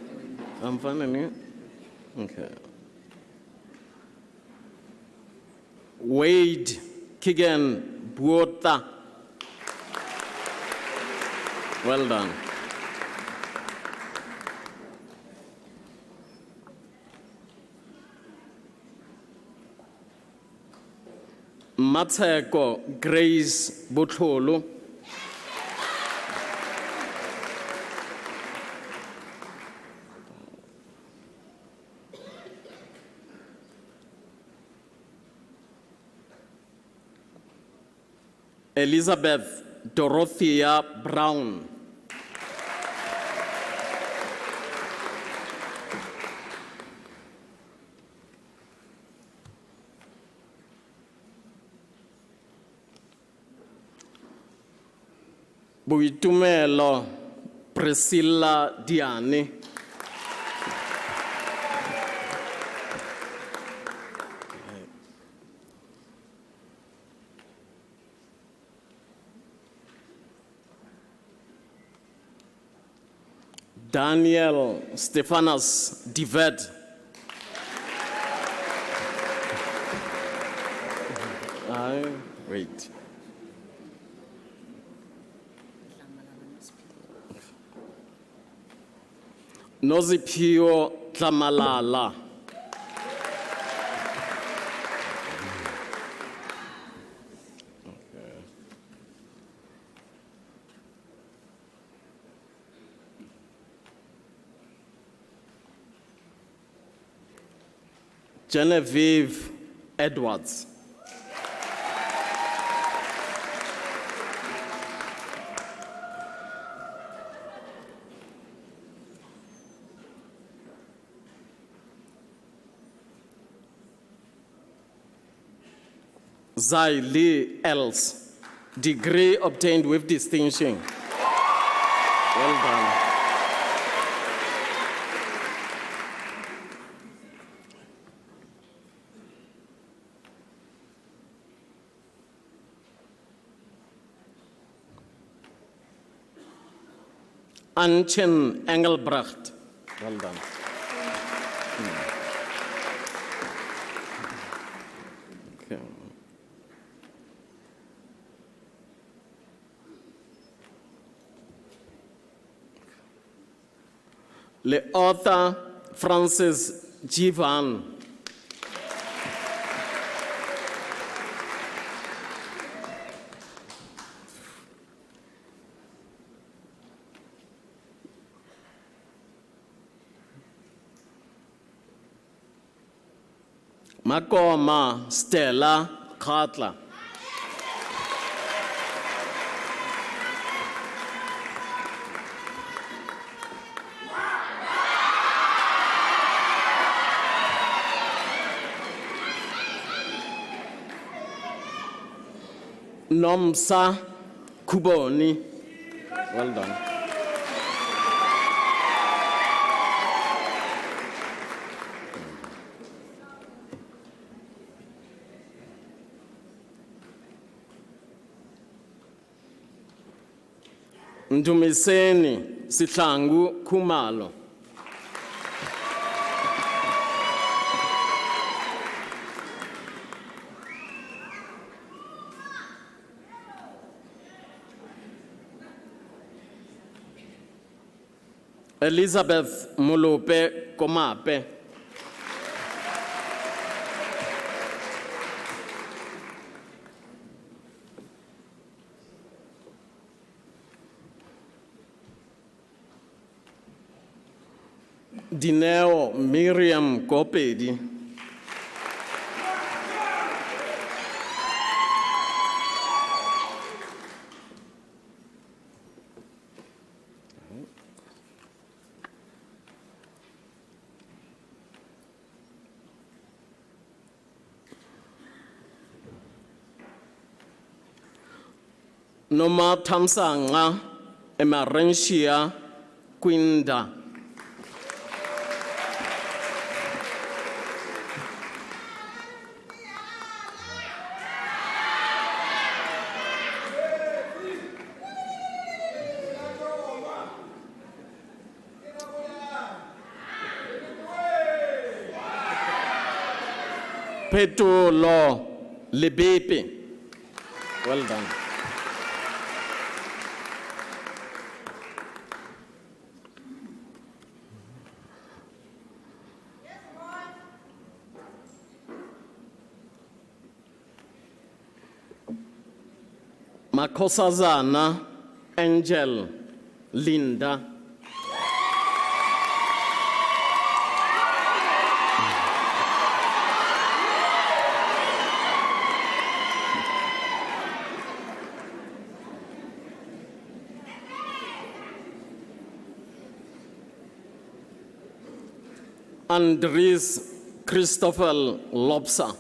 Speaker 9: I'm fine, and you? Okay. Wade Kigan Buota. Well done. Mateko Grace Botlholo. Elizabeth Dorothea Brown. Boitumelo Priscilla Diane. Daniel Stephanus Divet. Wait. Noziphiwe Dlamalala. Genevieve Edwards. Zai Lee Els, degree obtained with distinction. Well done. Anchen Engelbrecht. Well done. Okay. Le author Francis Jivan. Makoma Stella Khatla. Nomsa Kuboni. Well done. Ndumiseni Sihlangu Khumalo. Elizabeth Molope Komape. Dineo Miriam Kopedi. Noma Tamsanga Emarentia Quinda. Petolo Lebepe. Well done. Makosazana Angel Linda. Andres Christopher Lobsa.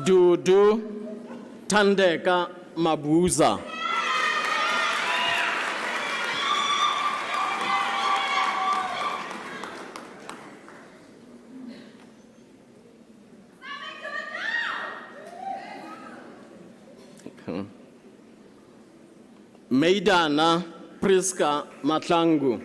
Speaker 9: Dudu Tandeka Mabuza. Okay. Maidana Priska Matlangu.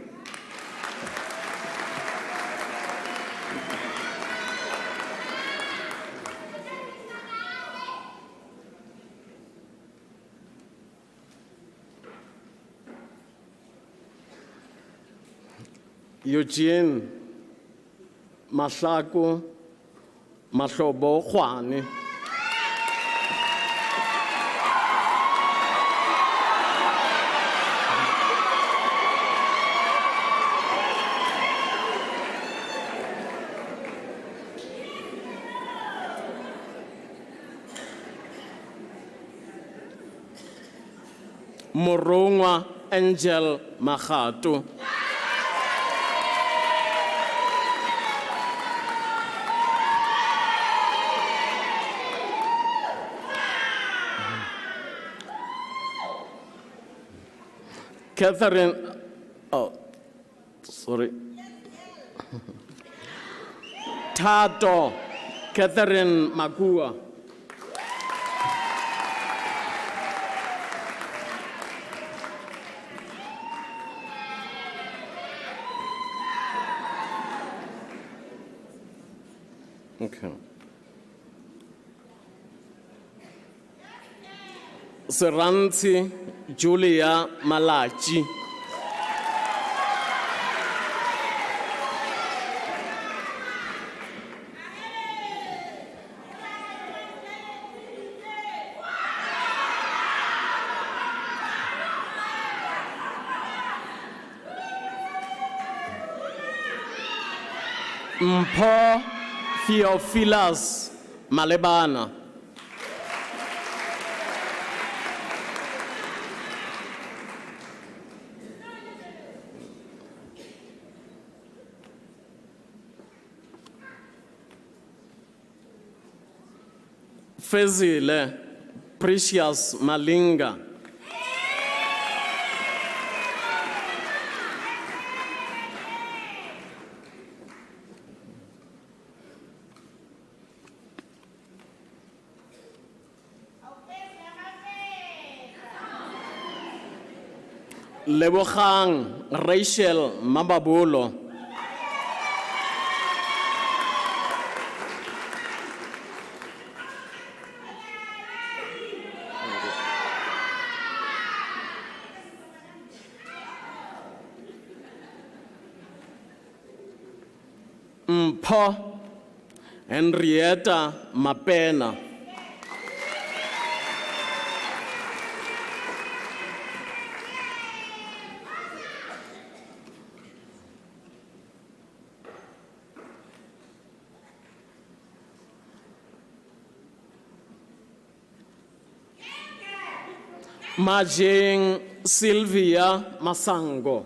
Speaker 9: Eugene Mahlaku Mahlobo Khwane. Morongwa Angel Mahato. Catherine, oh, sorry. Tato, Catherine Magua. Okay. Seranti Julia Malachi. Mpho Theophilus Malebana. Fezile Precious Malinga. Lebogang Rachel Mababolo. Mpho Henrietta Mapena. Majing Sylvia Masango.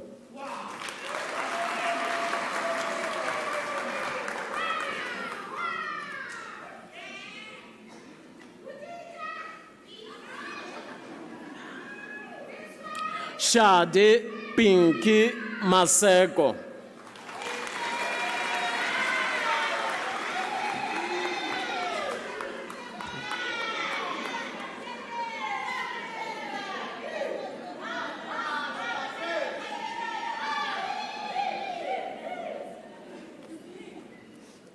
Speaker 9: Shade Pinky Maseko.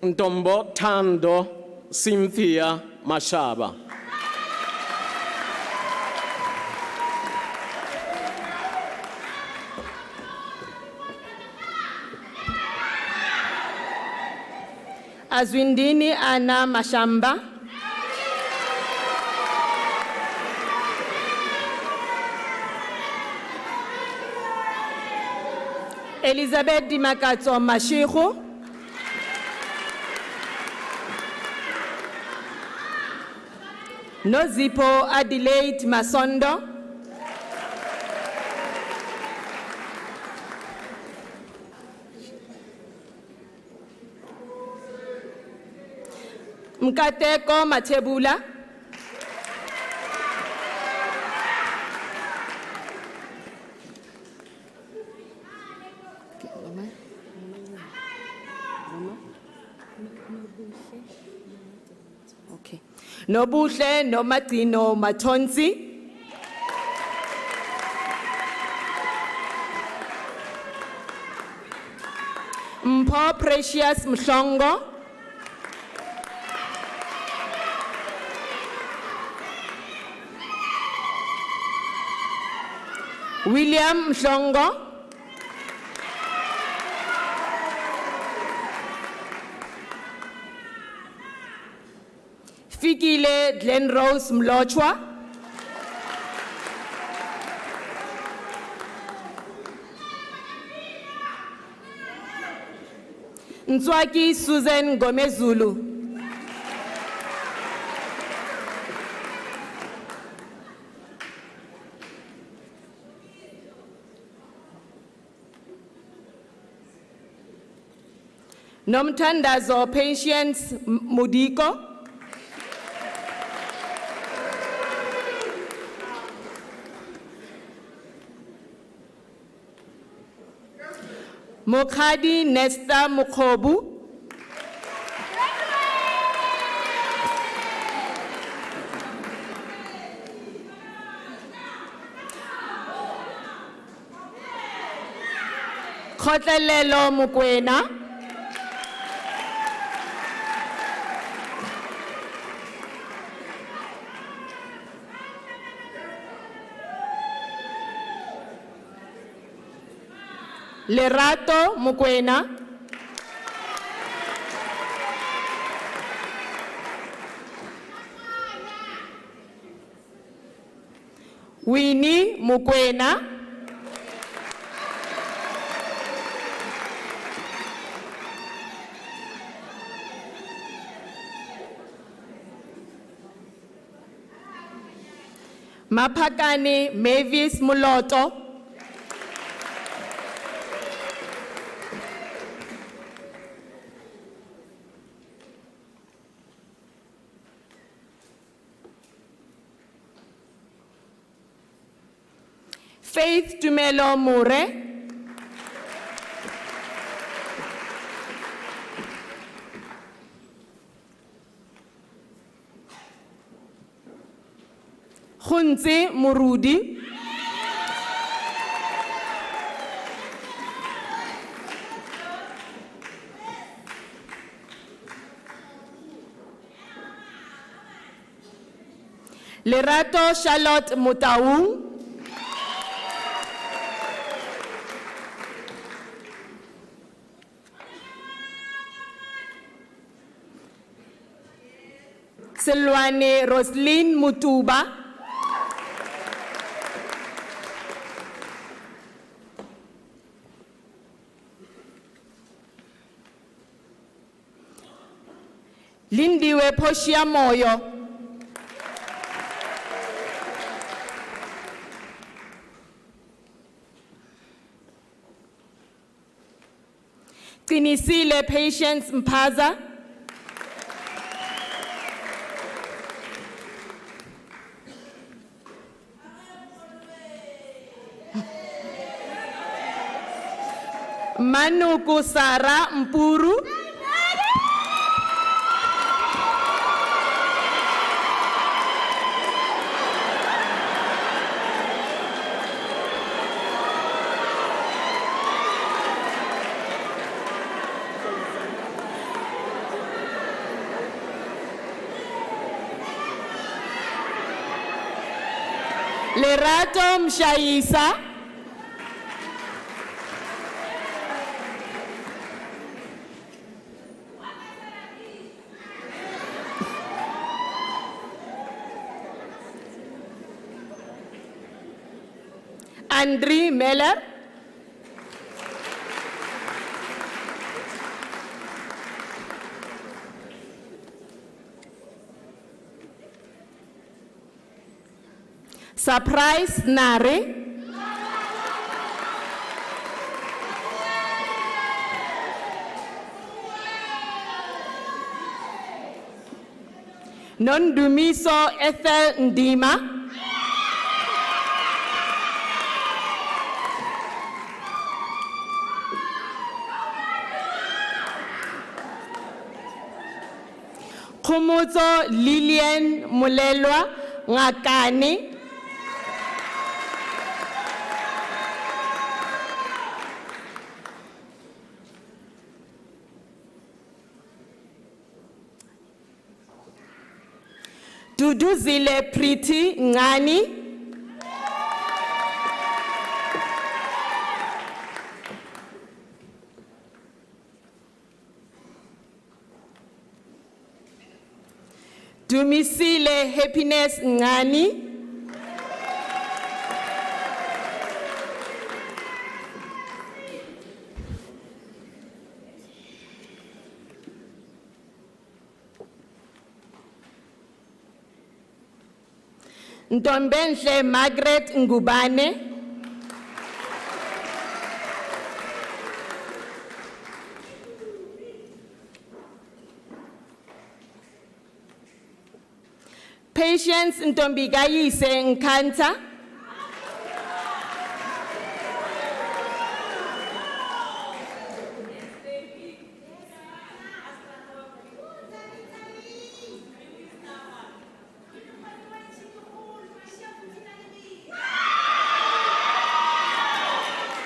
Speaker 9: Ntombo Tando Cynthia Mashaba.
Speaker 6: Azwindini Anna Mashamba. Elizabeth Dimakatso Mashiru. Nozipo Adelaide Masondo. Mkateko Matebula. Okay. Nobuhle Nomagcino Matonzi. Mpho Precious Mhlongo, William Mhlongo, Fikile Glenrose Mlochwa, Ntswaki Susan Gomezulu, Nomthandazo Patience Mudiko, Mokhadi Nesta Mukhobu, Khotlelelo Mokwena, Lerato Mokwena, Winnie Mokwena, Maphakane Mavis Muloto, Faith Tumelo Mure, Khunzi Murudi, Lerato Charlotte Mutaung, Silwane Roslyn Mutuba, Lindiwe Poshia Moyo, Qinisile Patience Mpaza, Manuku Sara Mpuru, Lerato Mshayisa, Andre Meller, Surprise Nare, Nondumiso Ethel Ndima, Khomotso Lillian Mulelwa Ngakane, Duduzile Priti Ngani. Dumisile Happiness Ngani. Ntombenhle Margaret Ngubane. Patience Ntombikayise Nkanta.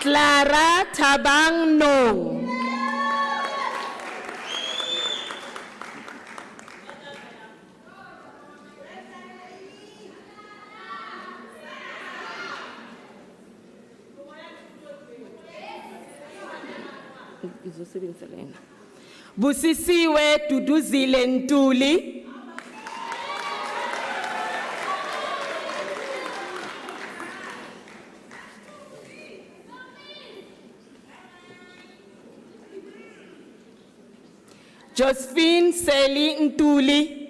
Speaker 6: Clara Tabang Nong. Busisiwe Duduzile Ntuli. Josephine Seli Ntuli.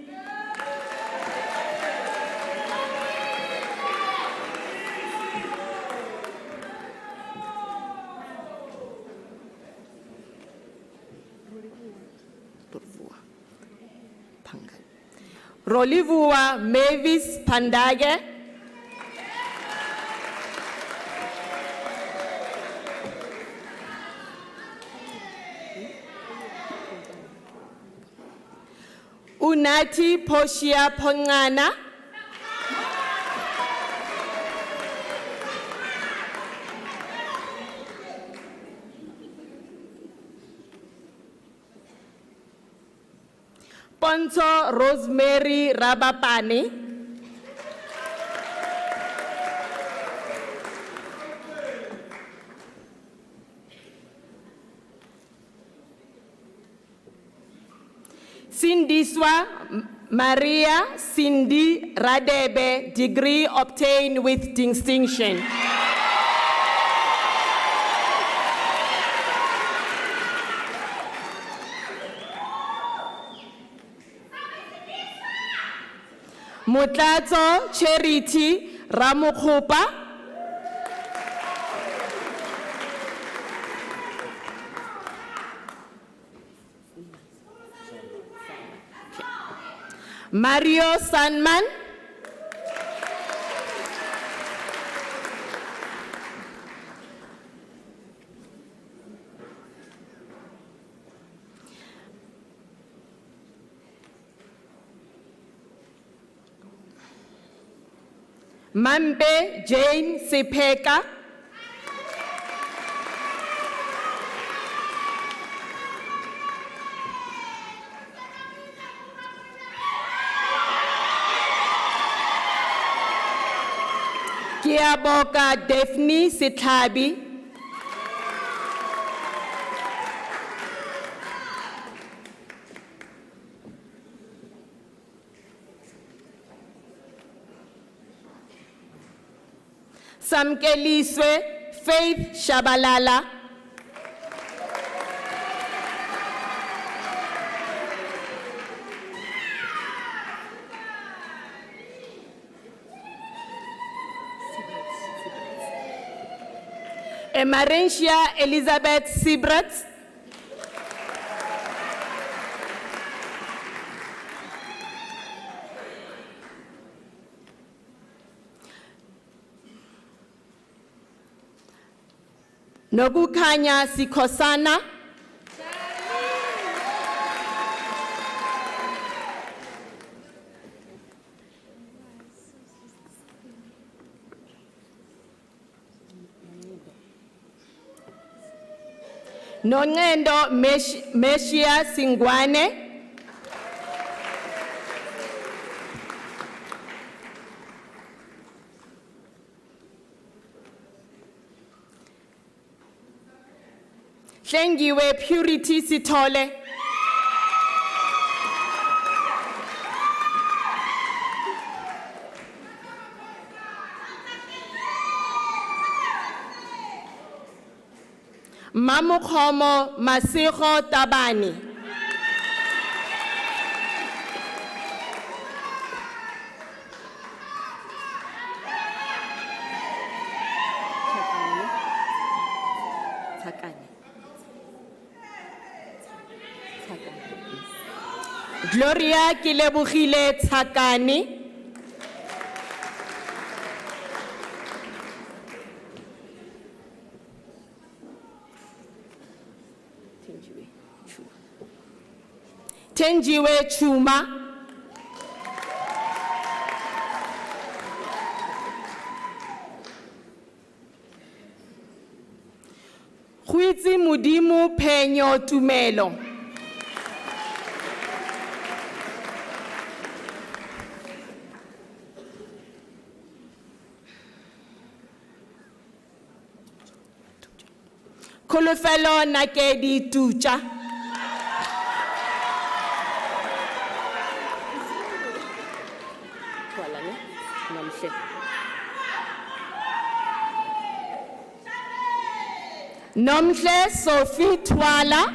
Speaker 6: Rolivua Mavis Pandage. Unati Poshia Pongana. Ponto Rosemary Rabapani. Sindiswa Maria Cindy Radebe, degree obtained with distinction. Mutlatso Charity Ramokhopa. Mario Sanman. Mambe Jane Sipeka. Kiaboka Daphne Sitlabi. Samkeliswe Faith Shabalala. Emarentia Elizabeth Sibrat. Nokukhanya Sikhosana. Nongendo Meshia Singwane. Hlengiwe Purity Sithole. Mamukhomo Masiko Tabani. Gloria Kilebogile Tsakani. Tenjiwe Chuma. Huitsi Mudimu Penyo Tumelo. Kolofelo Nakedi Tucha. Nomhle Sophie Twala.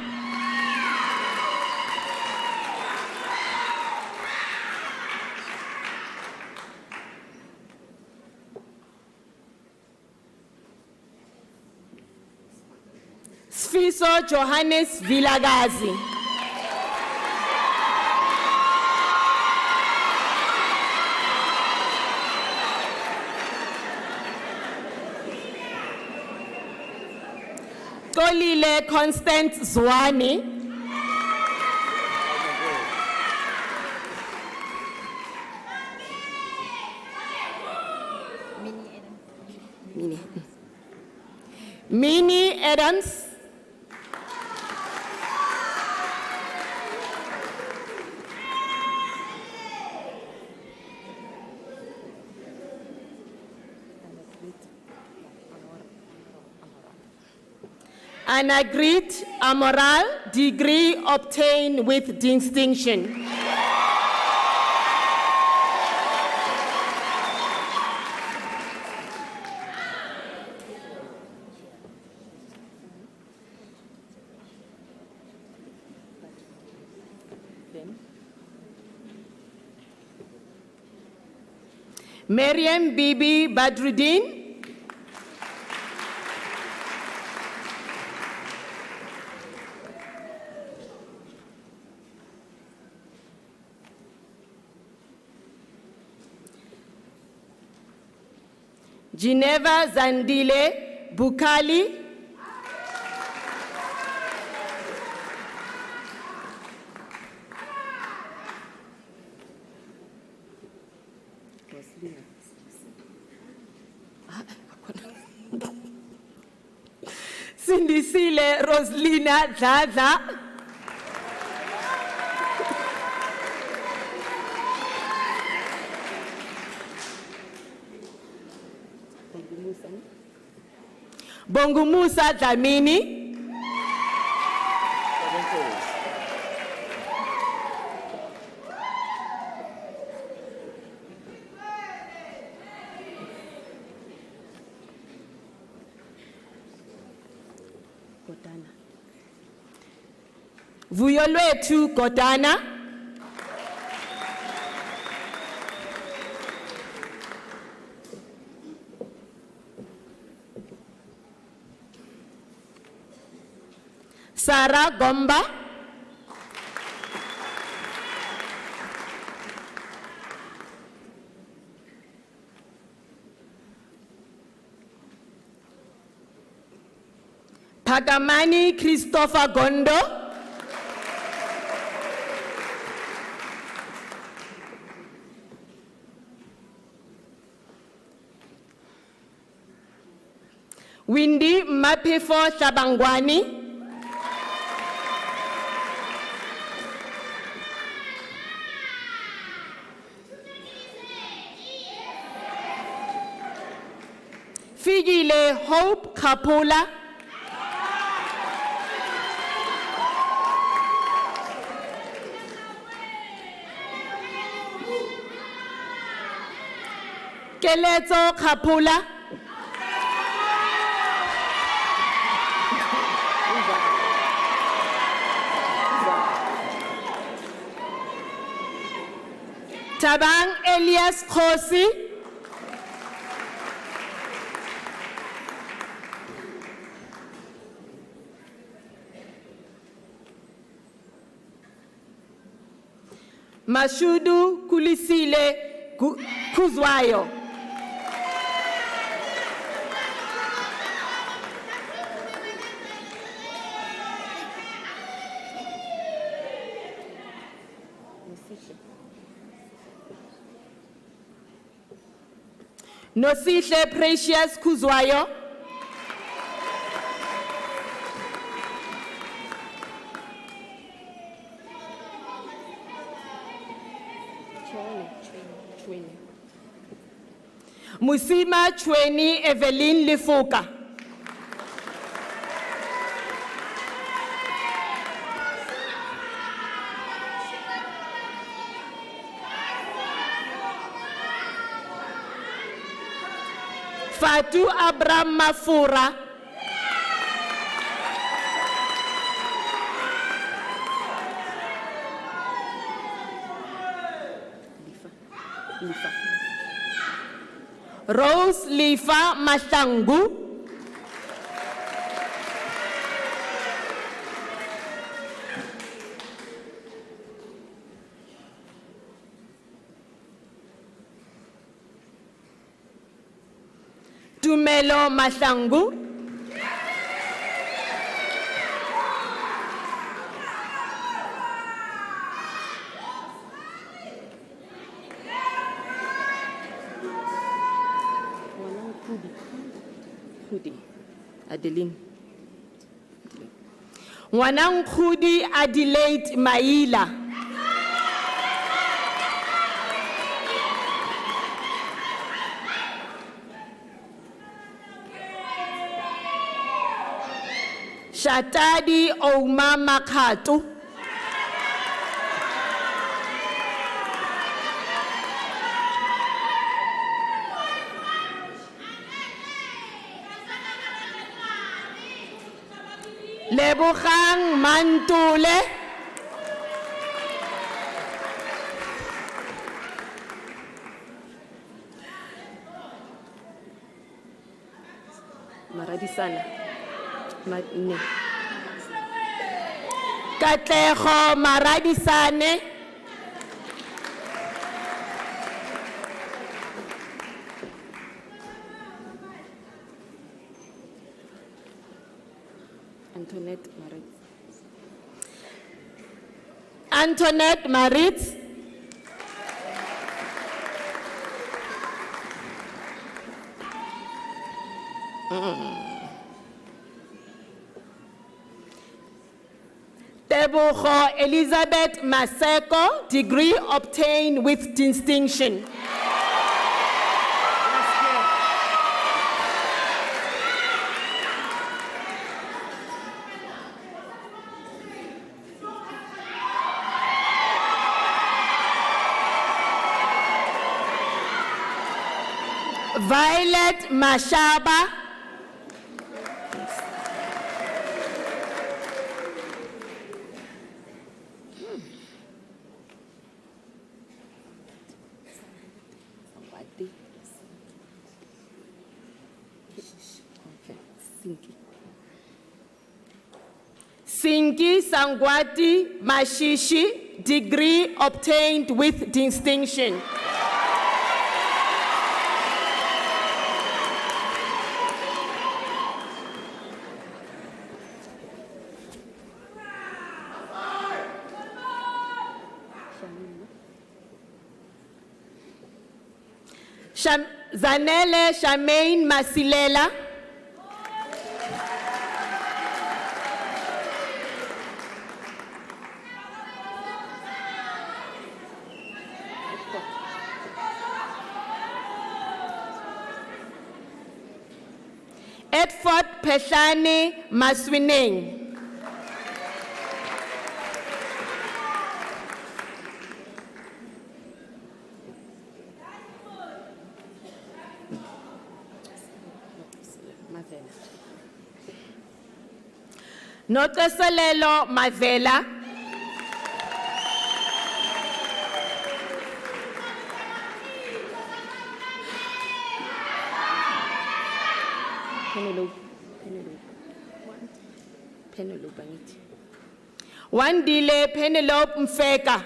Speaker 6: Sfiso Johannes Vilagazi. Kolile Constant Zwani. Minnie Adams. Anagrit Amoral, degree obtained with distinction. Mariam Bibi Badruddin. Geneva Zandile Bukali. Sindisile Roslina Dladla. Bongumusa Dlamini. Vuyolwethu Godana. Sarah Gomba. Pagamani Christopher Gondo. Windy Mapefo Shabangwani. Figile Hope Kapula. Keletso Kapula. Tabang Elias Khosi. Mashudu Kulisile Kuzwayo. Nosihle Precious Kuzwayo. Musima Chweni Evelyn Lifuka. Fatu Abraham Mafura. Rose Lifa Mashangu. Tumelo Mashangu. Adeline. Wanang Khudi Adelaide Maila. Shatadi Ouma Makatu. Lebogang Mantule. Maradisana. Ne. Katlego Maradisane. Antoinette Maritz. Tebogo Elizabeth Maseko, degree obtained with distinction. Violet Mashaba. Sinki Sangwati Mashishi, degree obtained with distinction. Zanele Shamaine Masilela. Edford Peshani Maswineng. Noteselelo Mavela. Penelope. Wandile Penelope Mfeka.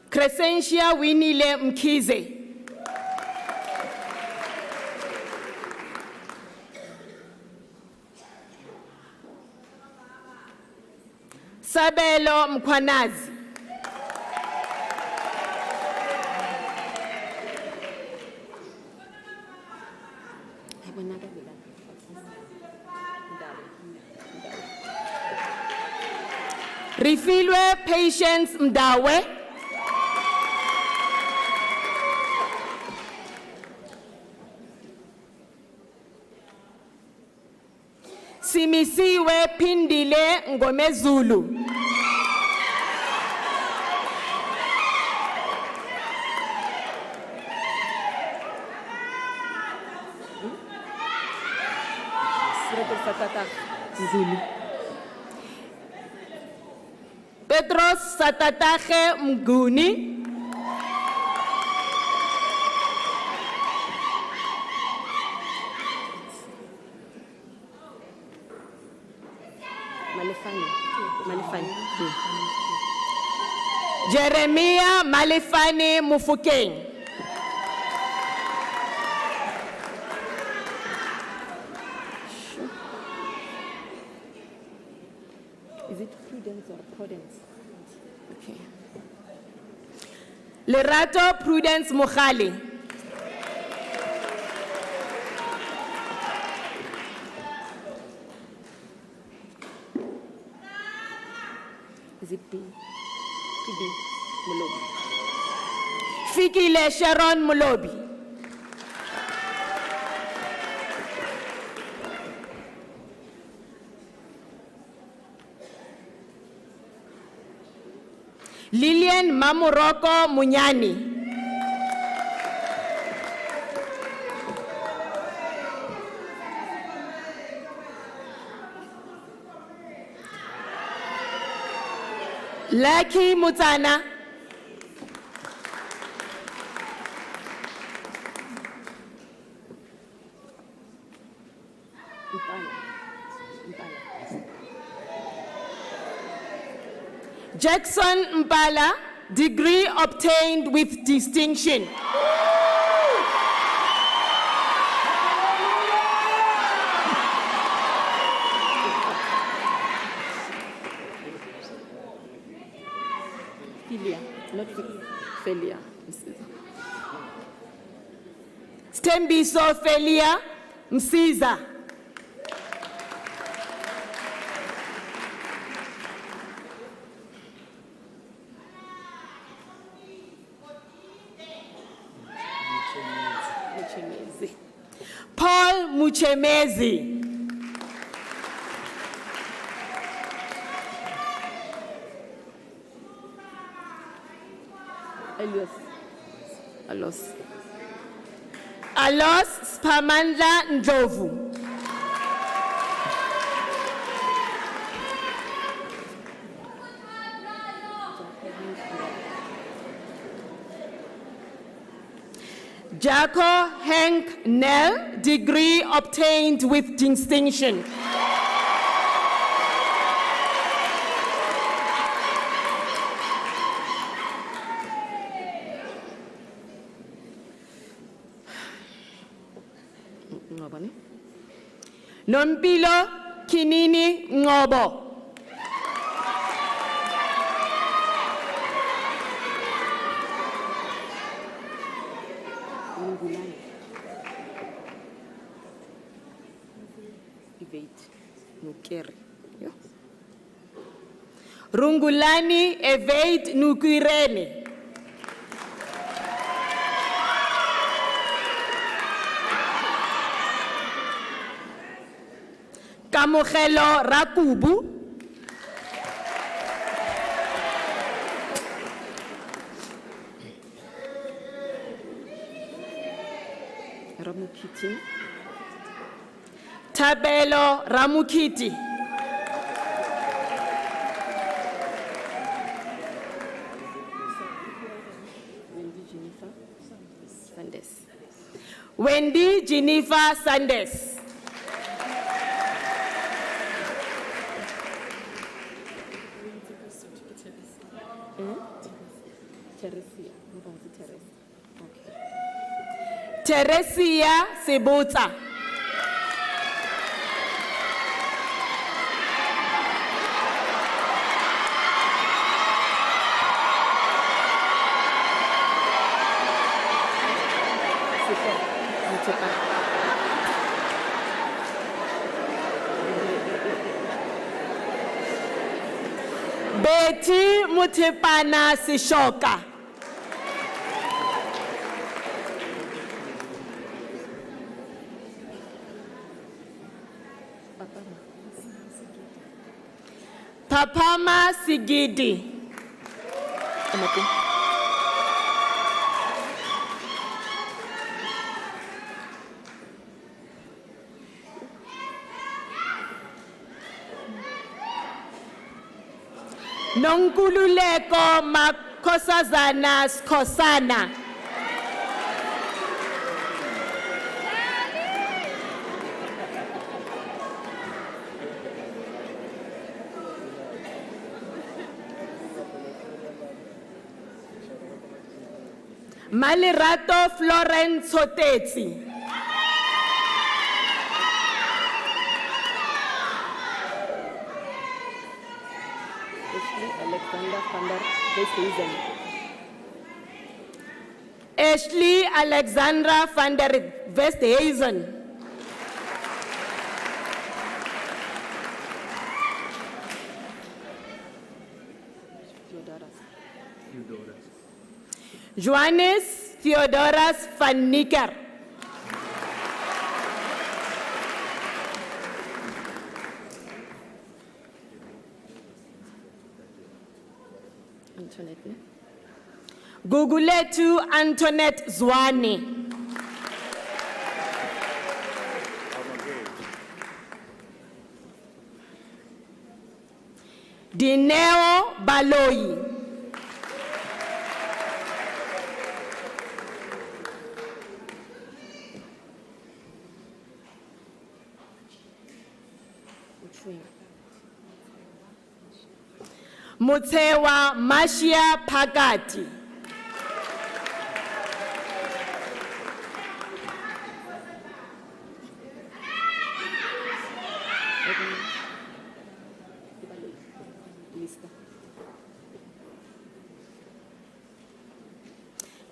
Speaker 6: Crescentia Winile Mkize. Sabelo Mkwanazi. Rifilwe Patience Mdawe. Simisiwe Pindile Ngomezulu. Zulu. Petros Satatache Mguni. Malefani. Jeremiah Malefani Mufukeng. Is it Prudence or Prudence? Okay. Lerato Prudence Mukhali. Is it B? B. Mulobi. Fikile Sharon Mulobi. Lilian Mamuroko Munyani. Lucky Mutana. Jackson Mbala, degree obtained with distinction. Filia, not failure. Stembiso Felia Msiza. Paul Muchemezi. Alos Spamandla Ndlovu. Jaco Hank Nell, degree obtained with distinction. Nompilo Kinini Ngobo. Rungulani Evade Nukwireni. Kamogelo Rakubu. Ramukiti. Tabelo Ramukiti. Wendy Jennifer Sanders. Teresia Sebota. Betty Mutepana Sishoka. Papama Sigidi. Nonkululeko Makosazana Skosana. Malirato Florence Sotetsi. Ashley Alexandra van der Westhuizen. Johannes Theodoras van Nicker. Guguletu Antoinette Zwane. Dineo Baloyi. Mutewa Mashia Pagati.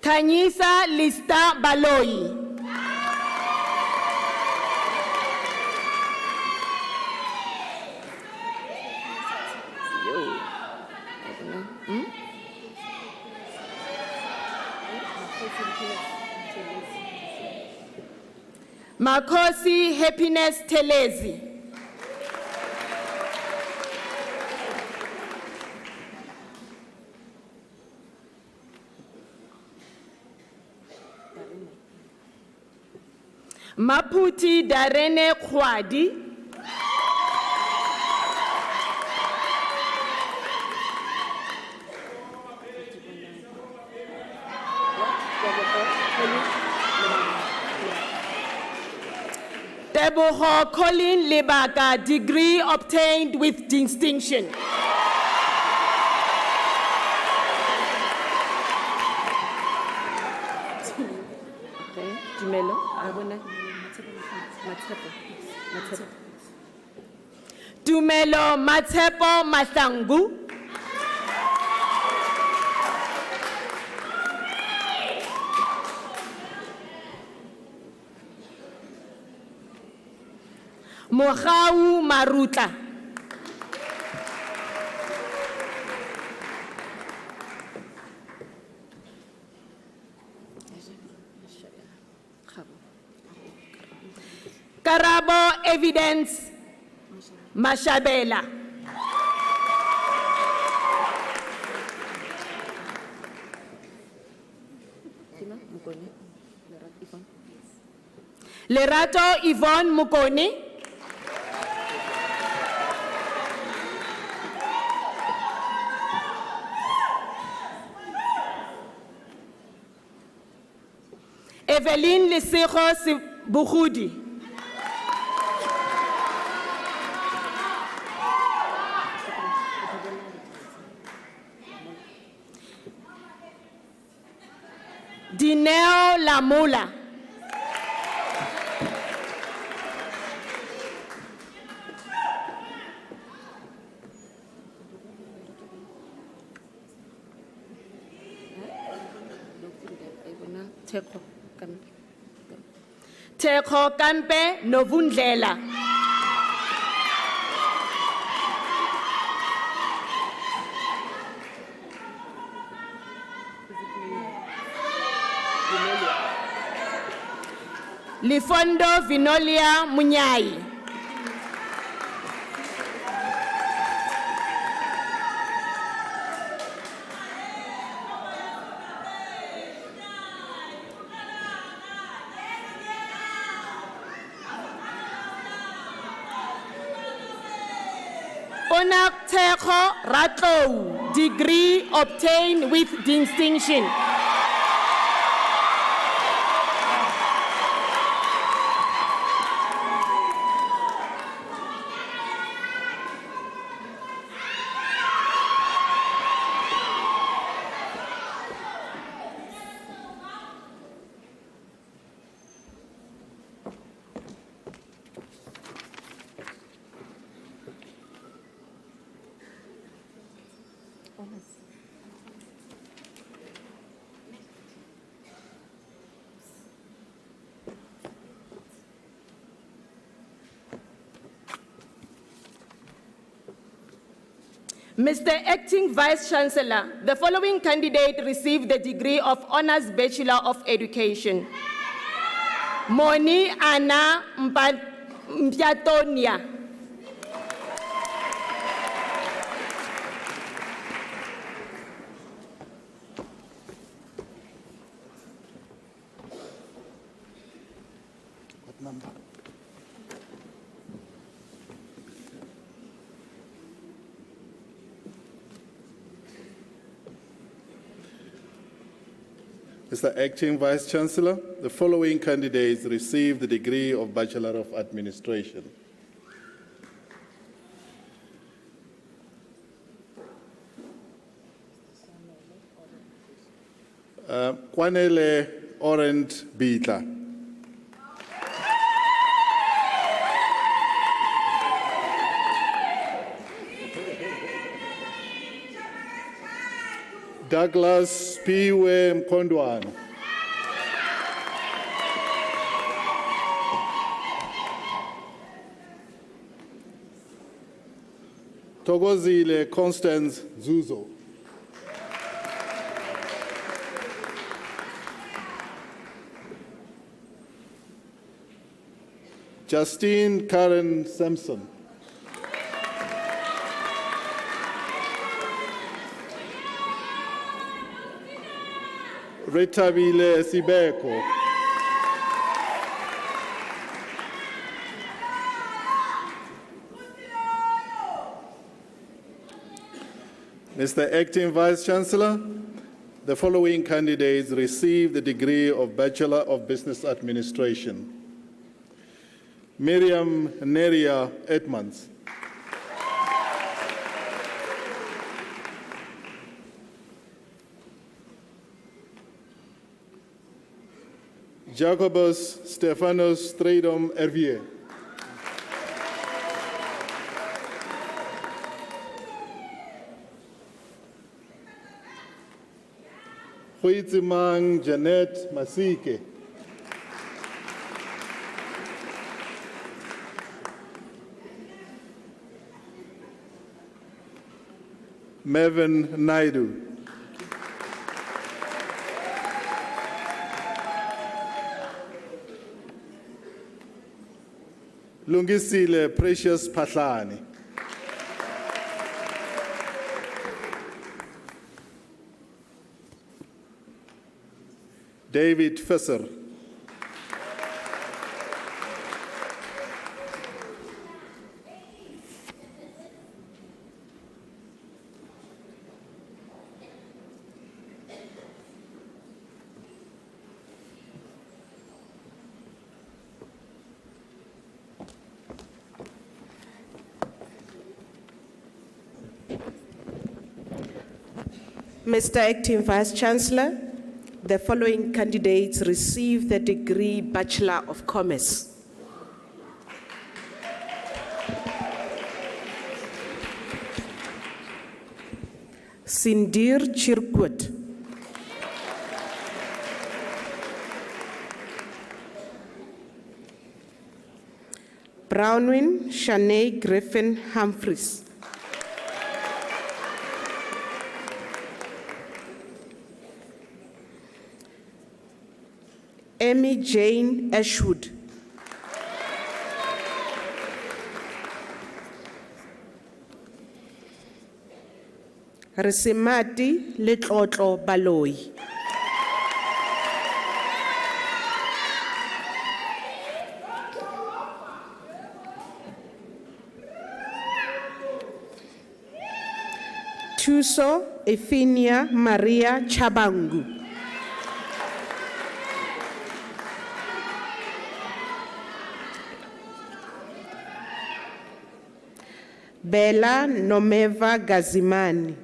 Speaker 6: Kanyisa Lista Baloyi. Makosi Happiness Telezi. Maputi Darene Kwadi. Deboho Colin Lebaka, degree obtained with distinction. Okay, Jumelo, Dumelo Matepo Matangu. Mohau Maruta. Karabo Evidence Mashabela. Lerato Yvonne Mukoni. Evelyn Lesego Bugudi. Dineo Lamula. Teko Kampe Novundlela. Lifondo Vinolia Munyai. Onak Teko Rato, degree obtained with distinction. Mr. Acting Vice-Chancellor, the following candidate received the degree of Honours Bachelor of Education. Moni Anna Mpiatonia.
Speaker 5: What number? Mr. Acting Vice-Chancellor, the following candidates received the degree of Bachelor of Administration. Kwanele Orent Bitla. Douglas Piwe Mkondwano. Togozile Constance Zuzo. Justine Karen Sampson. Retabile Sibeko. Mr. Acting Vice-Chancellor, the following candidates received the degree of Bachelor of Business Administration. Miriam Neria Edmonds. Jacobus Stephanos Stradom Hervier. Huizimang Janet Masike. Mevin Naidu. Lungisile Precious Pahlani. David Visser.
Speaker 10: Mr. Acting Vice-Chancellor, the following candidates receive the degree Bachelor of Commerce. Sindir Chirkut. Brownwin Shanae Griffin Humphreys. Amy Jane Ashwood. Resemati Letlotlo Baloi. Tuso Efinia Maria Chabangu. Bella Nomeva Gazimani.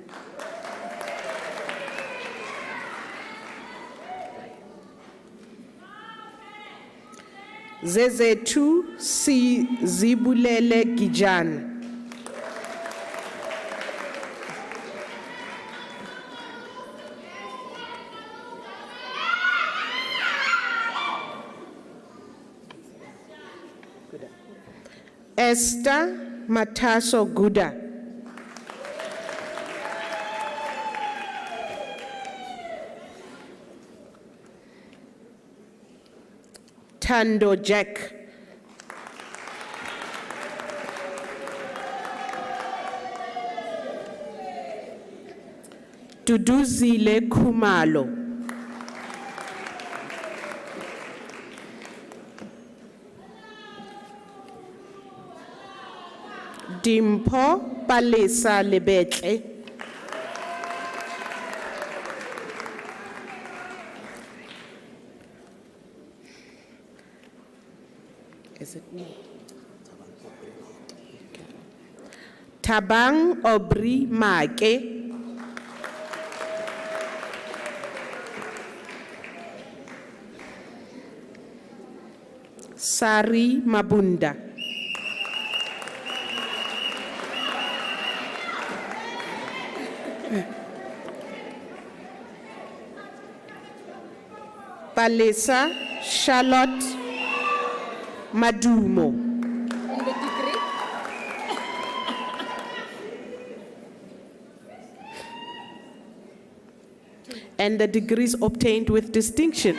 Speaker 10: Zezetu Si Zibulele Gijana. Esther Mataso Guda. Tando Jack. Duduzile Kumalo. Dimpo Palesa Lebetle. Is it me? Tabang Obri Make. Sari Mabunda. Palesa Charlotte Madumo.
Speaker 6: And the degree?
Speaker 10: And the degrees obtained with distinction.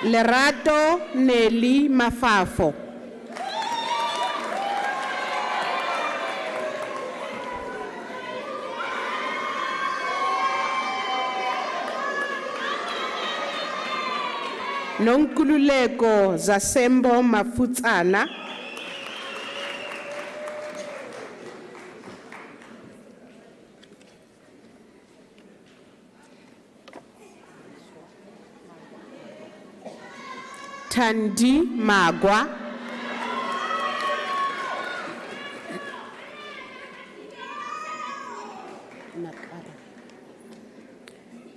Speaker 10: Lerato Nelly Mafafo. Nonkululeko Zasembo Mafutsana. Tandi Magwa.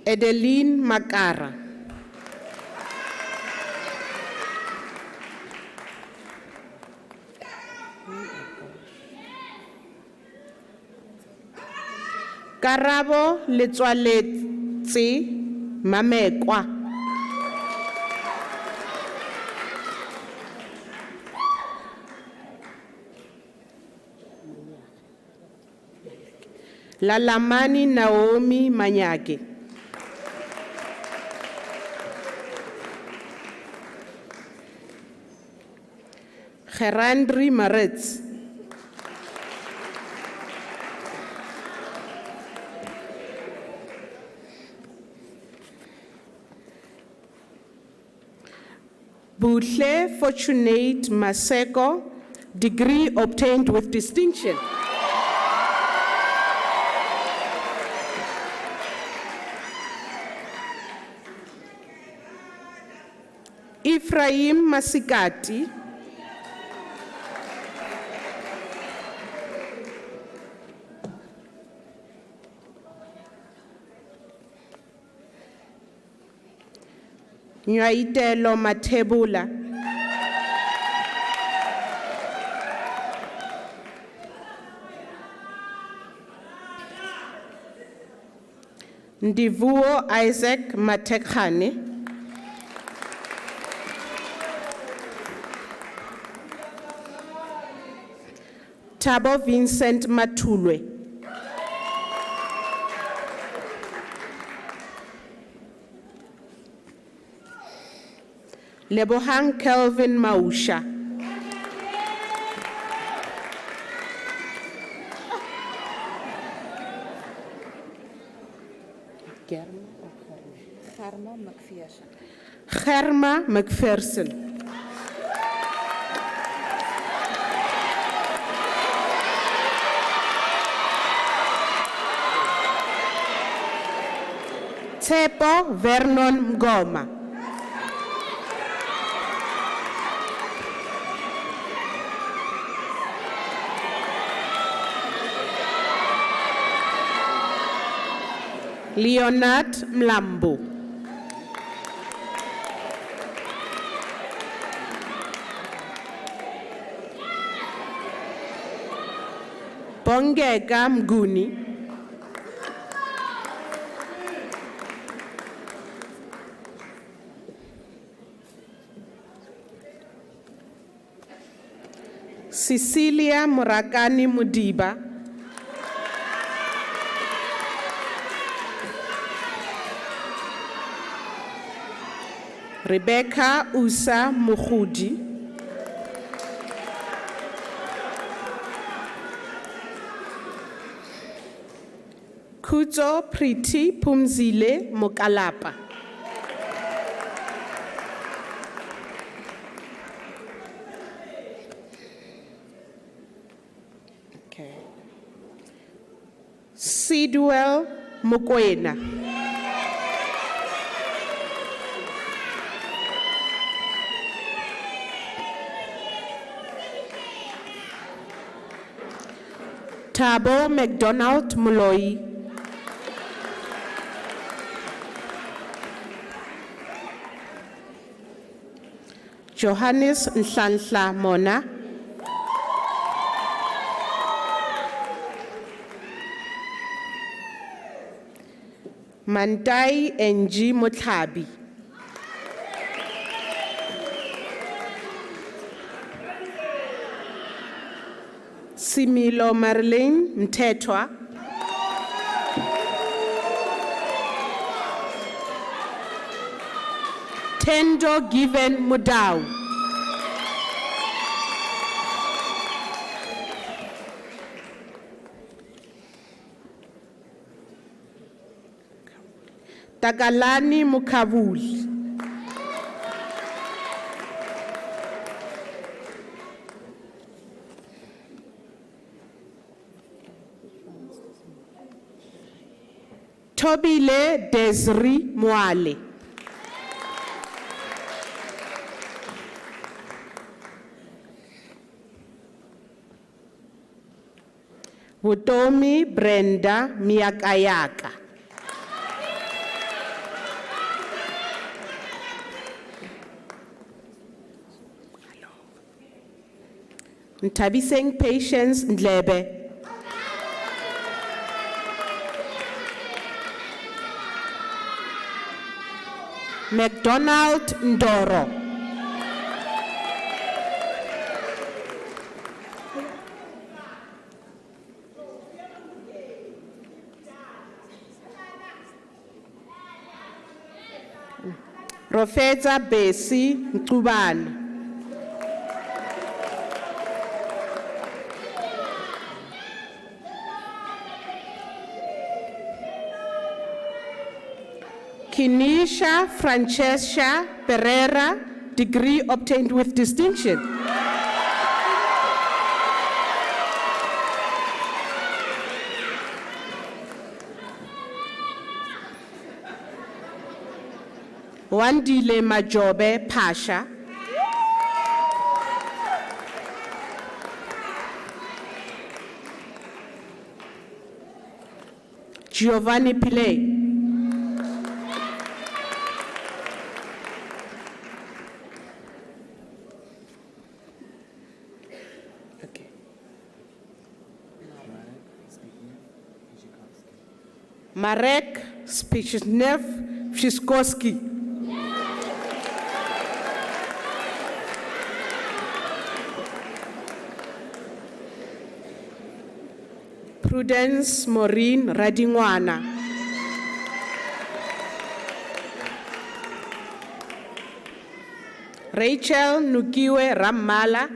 Speaker 10: Edeline Makara. Karabo Letswaletse Mamekwa. Lalamani Naomi Manyake. Gerandri Maritz. Buhle Fortunate Maseko, degree obtained with distinction. Ephraim Masikati. Nyaitelo Matebula. Ndivuo Isaac Matekhane. Tabo Vincent Matulwe. Lebohang Kelvin Mausha. Germa McPherson. Tsepo Vernon Mgoma. Leonard Mlambo. Bongeka Mguni. Cecilia Murakani Mudiba. Rebecca Usa Mukhudi. Kuzo Priti Pumzile Mokalapa. Okay. Sidwell Mokwena. Tabo McDonald Muloi. Johannes Nhlanhla Mona. Mantai Ng Motlabi. Similo Marlene Mtetwa. Tendo Given Mudau. Tagalani Mukavuli. Tobile Desri Mwale. Vutomi Brenda Miakayaka. Ntabiseng Patience Ndlebe. McDonald Ndoro. Rofetsa Besi Mqubana. Kinisha Francesca Pereira, degree obtained with distinction. Wandile Majobe Pasha. Giovanni Pillay. Marek Spichnev Wszyskowski. Prudence Maureen Radingwana. Rachel Nukiwe Rammala.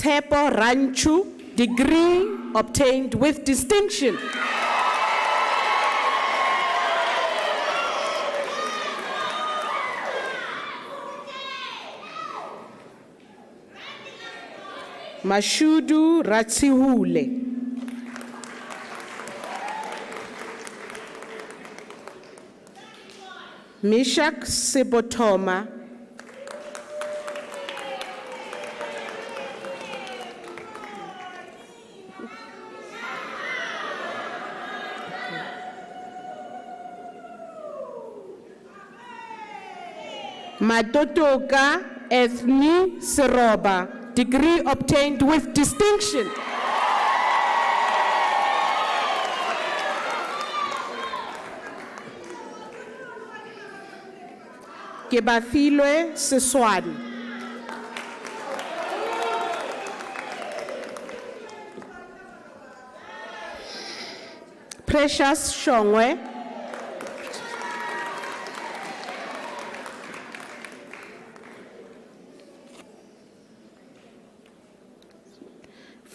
Speaker 10: Tepo Ranchu, degree obtained with distinction. Mashudu Ratsihule. Mishak Sebotoma. Madotoka Ethni Seroba, degree obtained with distinction. Kebafilwe Seswani. Precious Shongwe.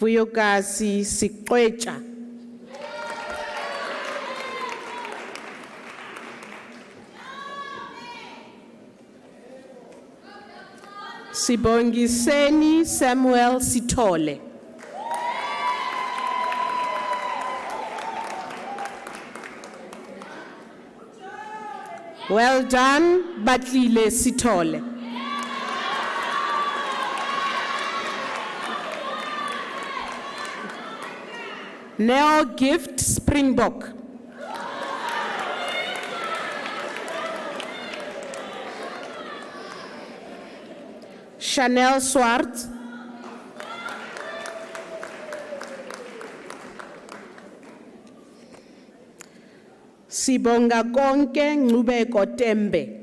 Speaker 10: Vuyokazi Siqwecha. Sibongiseni Samuel Sithole. Well done, Batlile Sithole. Neo Gift Springbok. Chanel Swart. Sibonga Konke Ngubeko Tembe.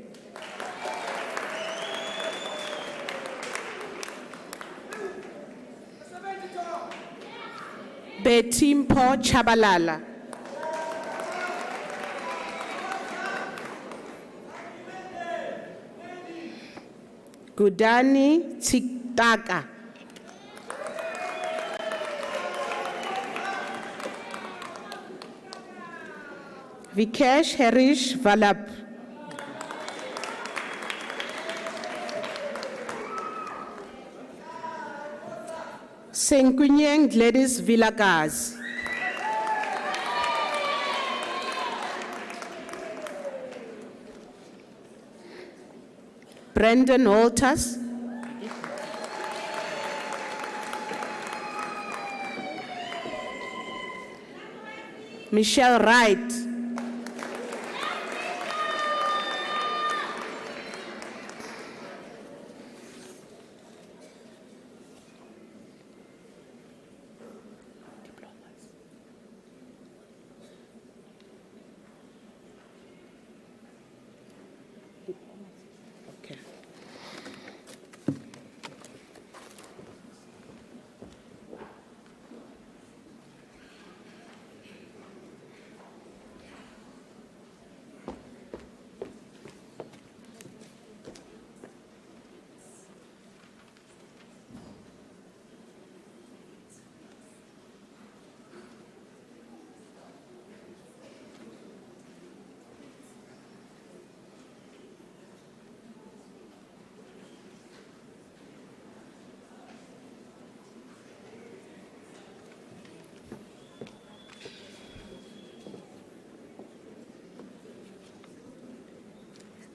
Speaker 10: Betimpo Chabalala. Gudani Tiktaka. Vikesh Harish Valap. Senkunyeng Gladys Vilagaz. Brendan Walters. Michelle Wright.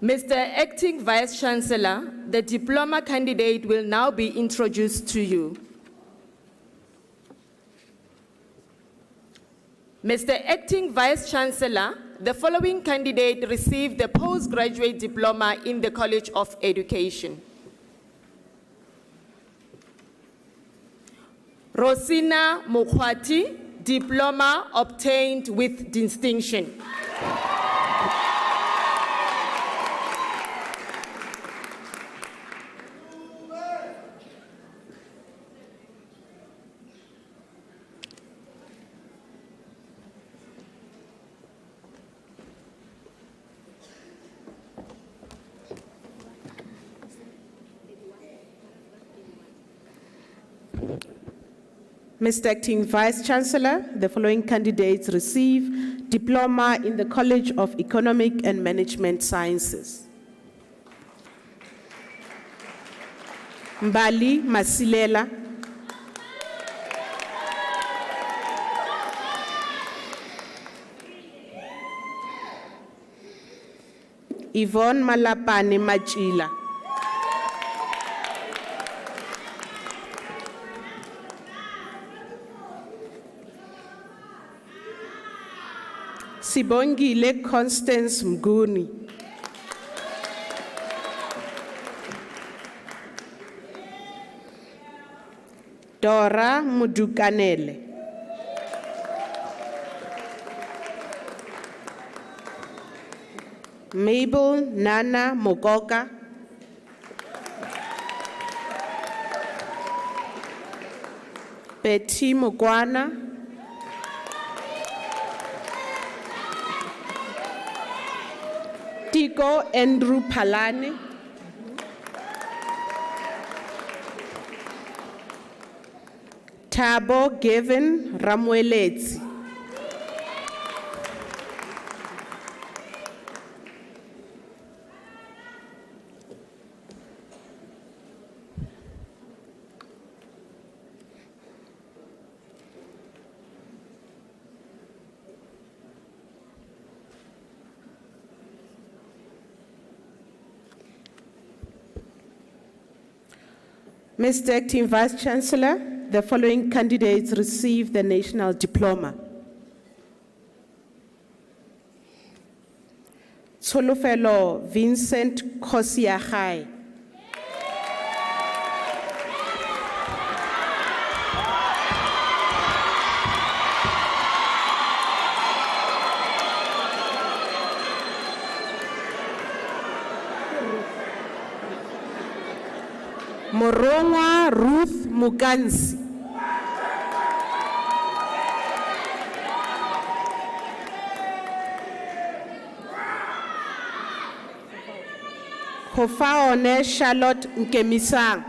Speaker 6: Mr. Acting Vice-Chancellor, the diploma candidate will now be introduced to you. Mr. Acting Vice-Chancellor, the following candidate received the postgraduate diploma in the College of Education. Rosina Mukwati, diploma obtained with distinction.
Speaker 10: Mr. Acting Vice-Chancellor, the following candidates receive diploma in the College of Economic and Management Sciences. Mbali Masilela, Yvonne Malapane Machila, Sibongile Constance Mguni, Dora Mudukanele, Mabel Nana Mogoka, Betty Mugwana, Tiko Andrew Palane, Tabo Gavin Ramweletsi, Mr. Acting Vice-Chancellor, the following candidates receive the National Diploma. Tsholofelo Vincent Kosiagai, Morongwa Ruth Mukansi, Hofaone Charlotte Nkemisang,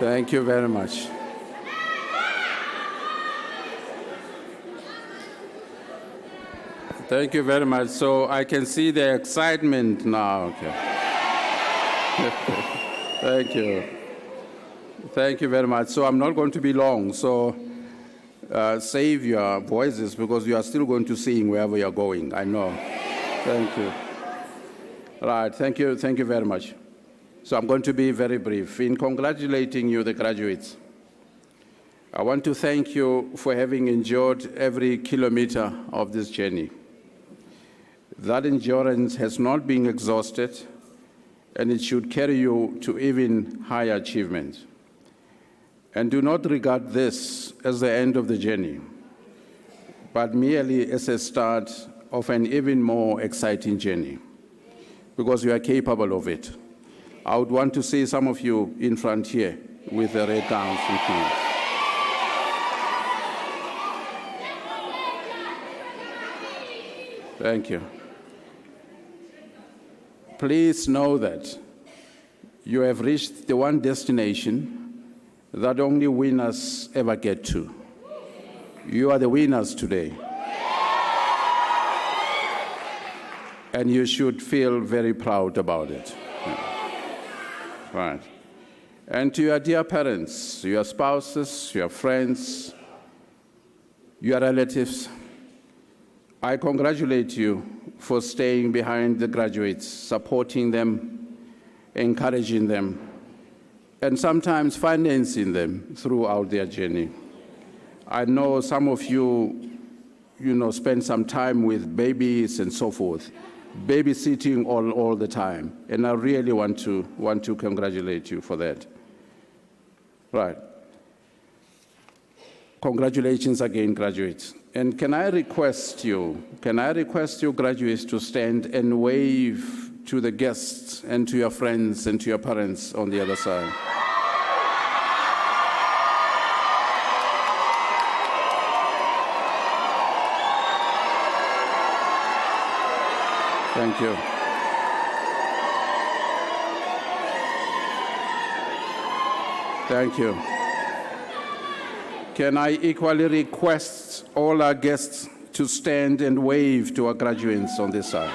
Speaker 4: Thank you very much. Thank you very much. So I can see the excitement now. Okay. Thank you. Thank you very much. So I'm not going to be long. So save your voices because you are still going to sing wherever you're going. I know. Thank you. Right. Thank you. Thank you very much. So I'm going to be very brief. In congratulating you, the graduates, I want to thank you for having endured every kilometer of this journey. That endurance has not been exhausted, and it should carry you to even higher achievements. And do not regard this as the end of the journey, but merely as a start of an even more exciting journey, because you are capable of it. I would want to see some of you in front here with the red gowns and keys. Thank you. Please know that you have reached the one destination that only winners ever get to. You are the winners today. And you should feel very proud about it. Right. And to your dear parents, your spouses, your friends, your relatives, I congratulate you for staying behind the graduates, supporting them, encouraging them, and sometimes financing them throughout their journey. I know some of you, spend some time with babies and so forth, babysitting all the time, and I really want to congratulate you for that. Right. Congratulations again, graduates. And can I request you, graduates, to stand and wave to the guests and to your friends and to your parents on the other side? Thank you. Thank you. Can I equally request all our guests to stand and wave to our graduates on this side?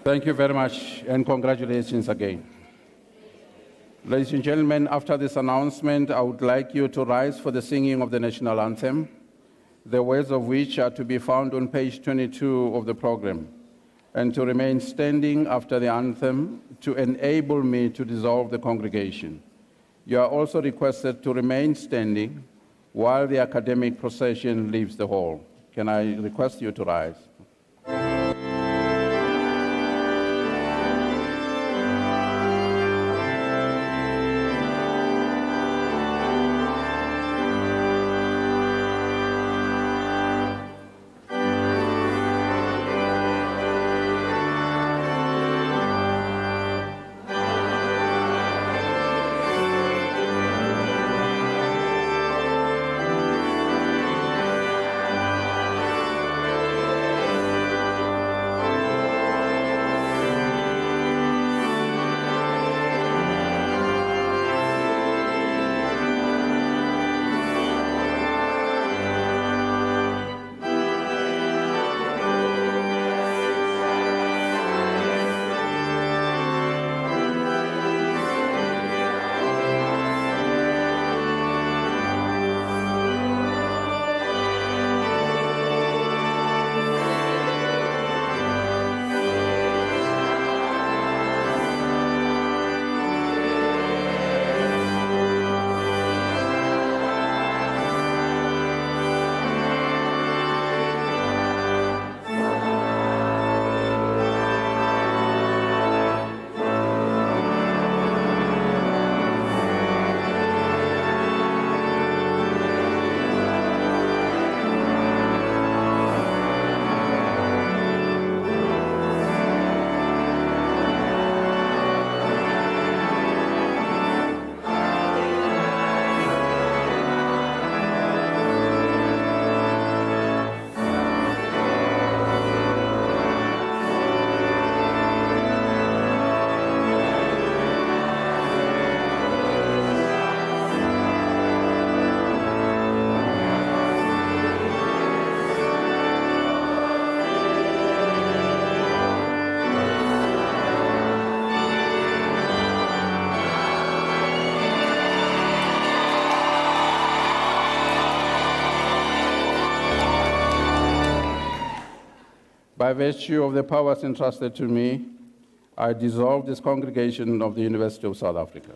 Speaker 4: Thank you very much, and congratulations again. Ladies and gentlemen, after this announcement, I would like you to rise for the singing of the national anthem, the words of which are to be found on page 22 of the program, and to remain standing after the anthem to enable me to dissolve the congregation. You are also requested to remain standing while the academic procession leaves the hall. Can I request you to rise? By virtue of the powers entrusted to me, I dissolve this congregation of the University of South Africa.